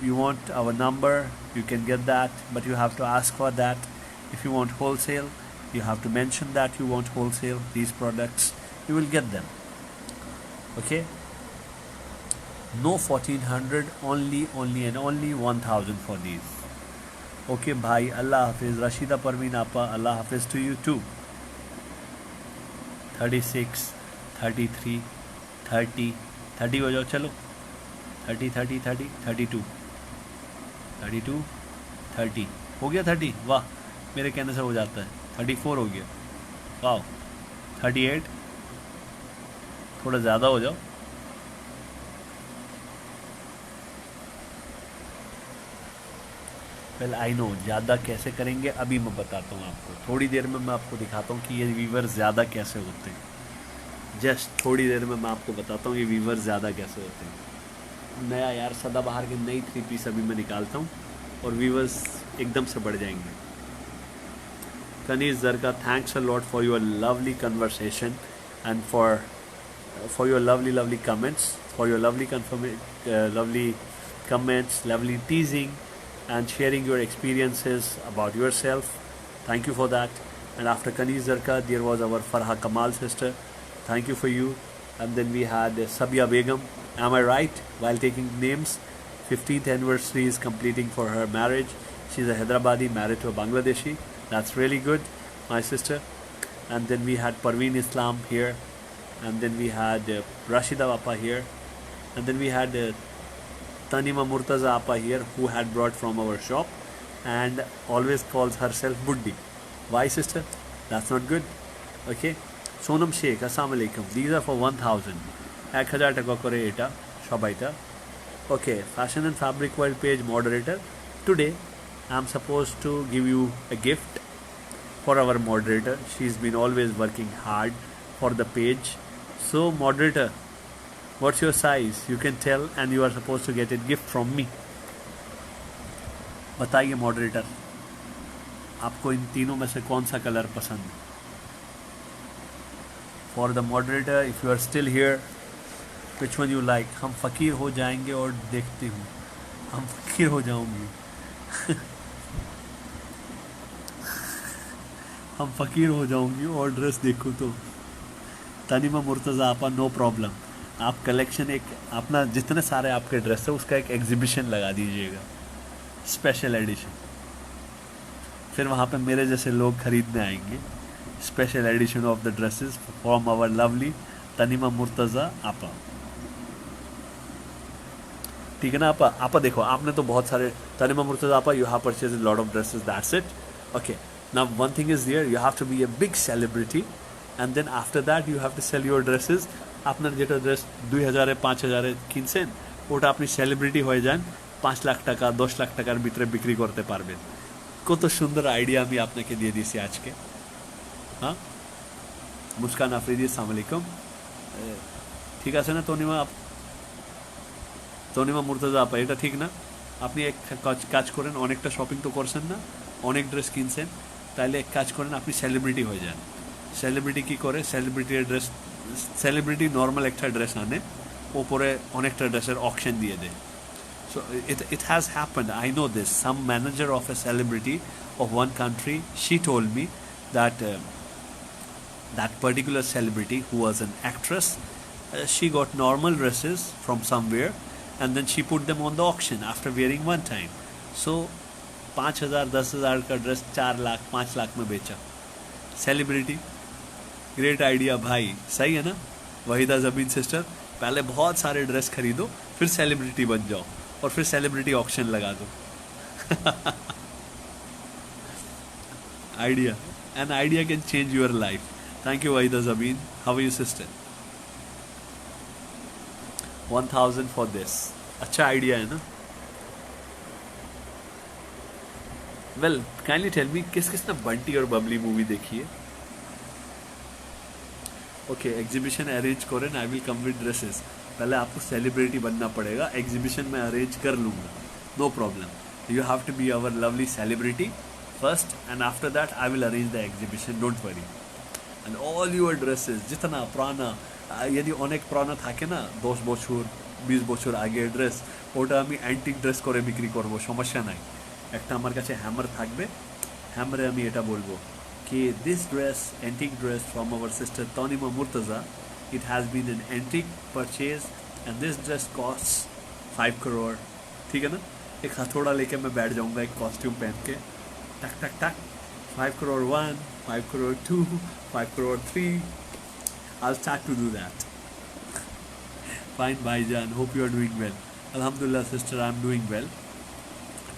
Speaker 1: You want our number, you can get that, but you have to ask for that. If you want wholesale, you have to mention that you want wholesale these products. You will get them. Okay, no 1400, only and only 1000 for these. Okay bhai, Allah Hafiz. Rashida Parveen Appa, Allah Hafiz to you too. 36, 33, 30 हो जाओ चलो. 30, 30, 30, 32, 32, 30 हो गया. 30, वाह मेरे कहने से हो जाता है. 34 हो गया, वाह. 38, थोड़ा ज़्यादा हो जाओ. वेल आई नो ज़्यादा कैसे करेंगे अभी मैं बताता हूँ आपको. थोड़ी देर में मैं आपको दिखाता हूँ कि ये व्यूवर ज़्यादा कैसे होते हैं. जस्ट थोड़ी देर में मैं आपको बताता हूँ ये व्यूवर ज़्यादा कैसे होते हैं. नया यार सदाबहार के नई 3 पीस अभी मैं निकालता हूँ और व्यूवर्स एकदम से बढ़ जाएंगे. Kanis Zarka, thanks a lot for your lovely conversation and for your lovely comments, for your lovely comments, lovely teasing and sharing your experiences about yourself. Thank you for that. And after Kanis Zarka, there was our Farha Kamal sister. Thank you for you. And then we had Sabia Begum. Am I right? While taking names, 15th anniversary is completing for her marriage. She's a Hyderabadi married to a Bangladeshi. That's really good, my sister. And then we had Parveen Islam here. And then we had Rashida Appa here. And then we had Tanima Murtaza Appa here, who had brought from our shop and always calls herself Buddi. Why, sister? That's not good. Okay. Sonam Sheikh, Assalamu alaikum. These are for 1000. 1000 taka kore eta shobaita. Okay, Fashion and Fabric World page moderator. Today I'm supposed to give you a gift for our moderator. She's been always working hard for the page. So moderator, what's your size? You can tell and you are supposed to get a gift from me. बताइए moderator, आपको इन तीनों में से कौन सा colour पसंद है? For the moderator, if you are still here, which one you like? हम फ़कीर हो जाएंगे और देखती हूँ, हम फ़कीर हो जाऊंगी हम फ़कीर हो जाऊंगी और ड्रेस देखो तो। तनीमा मुर्तज़ा आपा, नो प्रॉब्लम। आप कलेक्शन एक अपना जितने सारे आपके ड्रेस है उसका एक एग्जीबिशन लगा दीजिएगा, स्पेशल एडिशन। फिर वहाँ पे मेरे जैसे लोग खरीदने आएंगे। Special edition of the dresses from our lovely Tanima Murtaza आपा। ठीक है ना आपा? आपा देखो, आपने तो बहुत सारे तनीमा मुर्तज़ा आपा, you have purchased lot of dresses, that's it. Okay, now one thing is there, you have to be a big celebrity and then after that you have to sell your dresses. আপনার যেটা dress 2000 5000 কিনছেন ওটা আপনি celebrity হয়ে যান, 5 লাখ টাকা 10 লাখ টাকার ভিতরে বিক্রি করতে পারবেন। কত সুন্দর আইডিয়া আমি আপনাকে দিয়ে দিয়েছি আজকে। হ্যাঁ, মুস্কান আফ্রিদি, আসসালামু আলাইকুম। ঠিক আছে না তনিমা মুর্তজা আপা, এটা ঠিক না? আপনি এক কাজ করেন, অনেকটা শপিং তো করছেন না, অনেক ড্রেস কিনছেন, তাহলে এক কাজ করেন, আপনি সেলিব্রিটি হয়ে যান। সেলিব্রিটি কি করে? সেলিব্রিটি নর্মাল একটা ড্রেস আনে, ওপরে অনেকটা ড্রেসের অকশন দিয়ে দেয়। So it has happened. I know this. Some manager of a celebrity of one country, she told me that that particular celebrity who was an actress, she got normal dresses from somewhere and then she put them on the auction after wearing one time. So 5000 10,000 का dress 4 lakh 5 lakh में बेचा। Celebrity, great idea भाई, सही है ना? Waheeda ज़बीन sister, पहले बहुत सारे ड्रेस खरीदो, फिर सेलिब्रिटी बन जाओ और फिर सेलिब्रिटी ऑक्शन लगा दो। Idea, an idea can change your life. Thank you Waheeda Zabeen, how are you sister? 1000 for this, अच्छा आइडिया है ना? वेल, काइंडली टेल मी, किस किसने बंटी और बबली मूवी देखी है? ओके, एग्जीबिशन अरेंज करें, I will come with dresses. पहले आपको सेलिब्रिटी बनना पड़ेगा, एग्जीबिशन में अरेंज कर लूँगा, no problem. You have to be our lovely celebrity first and after that I will arrange the exhibition, don't worry. And all your dresses, जितना पुराना, यदि अनेक पुराना থাকে না, 10 বছর 20 বছর আগের ড্রেস, ওটা আমি অ্যান্টিক ড্রেস করে বিক্রি করব, সমস্যা নাই। একটা আমার কাছে হ্যামার থাকবে, হ্যামারে আমি এটা বলবো कि this dress, antique dress from our sister Tanima Murtaza, it has been an antique purchase and this dress costs 5 crore। ठीक है ना? एक हथौड़ा लेके मैं बैठ जाऊंगा, एक कॉस्ट्यूम पहन के, टक टक टक, 5 crore 1, 5 crore 2, 5 crore 3, I'll start to do that। Fine Bhaijan, hope you are doing well। Alhamdulillah sister, I'm doing well।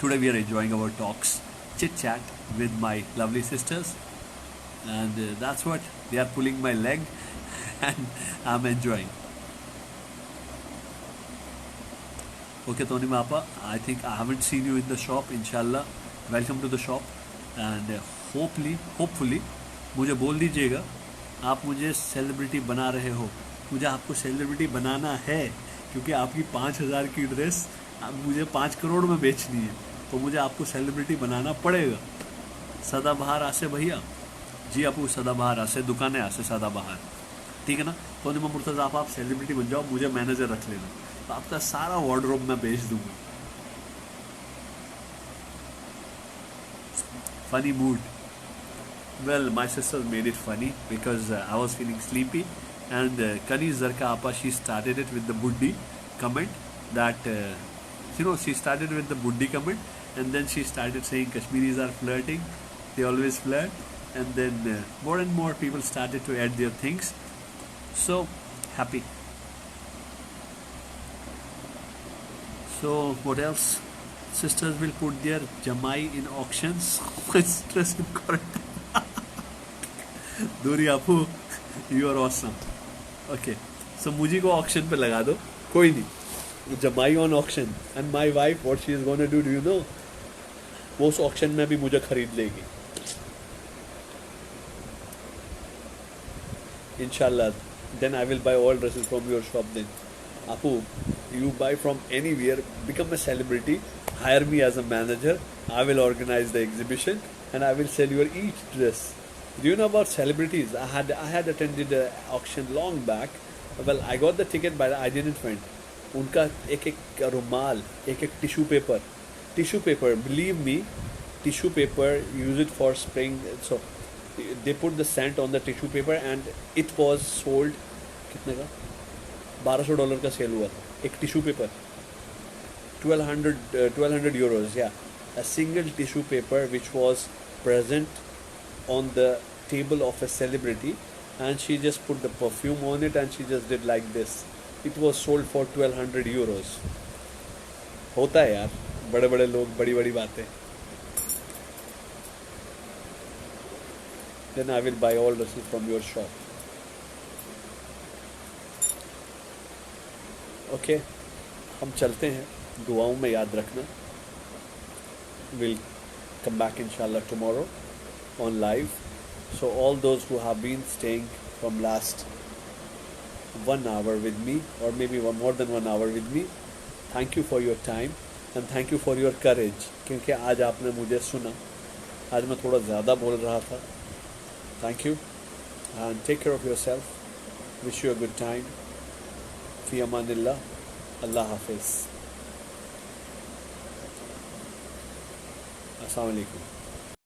Speaker 1: Today we are enjoying our talks, chit chat with my lovely sisters, and that's what they are pulling my leg and I'm enjoying। Okay Tanima Appa, I think I haven't seen you in the shop। Inshallah, welcome to the shop and hopefully मुझे बोल दीजिएगा, आप मुझे celebrity बना रहे हो। मुझे आपको सेलिब्रिटी बनाना है क्योंकि आपकी 5000 की ड्रेस मुझे 5 करोड़ में बेचनी है, तो मुझे आपको सेलिब्रिटी बनाना पड़ेगा। सदाबहार आसे भैया जी, आपको सदाबहार आसे, दुकानें आसे सदाबहार, ठीक है ना? तो तनीमा मुर्तज़ा आप सेलिब्रिटी बन जाओ, मुझे मैनेजर रख लेना, तो आपका सारा वार्डरोब मैं बेच दूंगा। Funny mood, well my sisters made it funny because I was feeling sleepy and Kani Zarka Appa, she started it with the Buddi comment that she started with the Buddi comment and then she started saying Kashmiris are flirting, they always flirt, and then more and more people started to add their things, so happy। So what else? Sisters will put their jamai in auctions. Stress in quarantine. Duri Apu, you are awesome. Okay, so मुझी को auction पे लगा दो, कोई नहीं. Jamai on auction, and my wife, what she is going to do you know? वो उस auction में भी मुझे खरीद लेगी. Inshallah, then I will buy all dresses from your shop then. Apu, you buy from anywhere, become a celebrity, hire me as a manager, I will organize the exhibition and I will sell your each dress. Do you know about celebrities? I had attended an auction long back. Well, I got the ticket but I didn't find. उनका एक एक रुमाल, एक एक tissue paper, believe me, tissue paper, use it for spraying. So they put the scent on the tissue paper and it was sold कितने का $1200 का cell हुआ था एक tissue paper. 1200 euros, yeah, a single tissue paper which was present on the table of a celebrity, and she just put the perfume on it and she just did like this. It was sold for 1200 euros. होता है यार, बड़े बड़े लोग, बड़ी बड़ी बातें. Then I will buy all dresses from your shop. Okay, हम चलते हैं. दुआओं में याद रखना. We'll come back inshallah tomorrow on live. So all those who have been staying from last 1 hour with me, or maybe more than 1 hour with me, thank you for your time and thank you for your courage. क्योंकि आज आपने मुझे सुना. आज मैं थोड़ा ज़्यादा बोल रहा था. Thank you and take care of yourself. Wish you a good time. Fi amanillah. Allah Hafiz. Assalamu alaikum.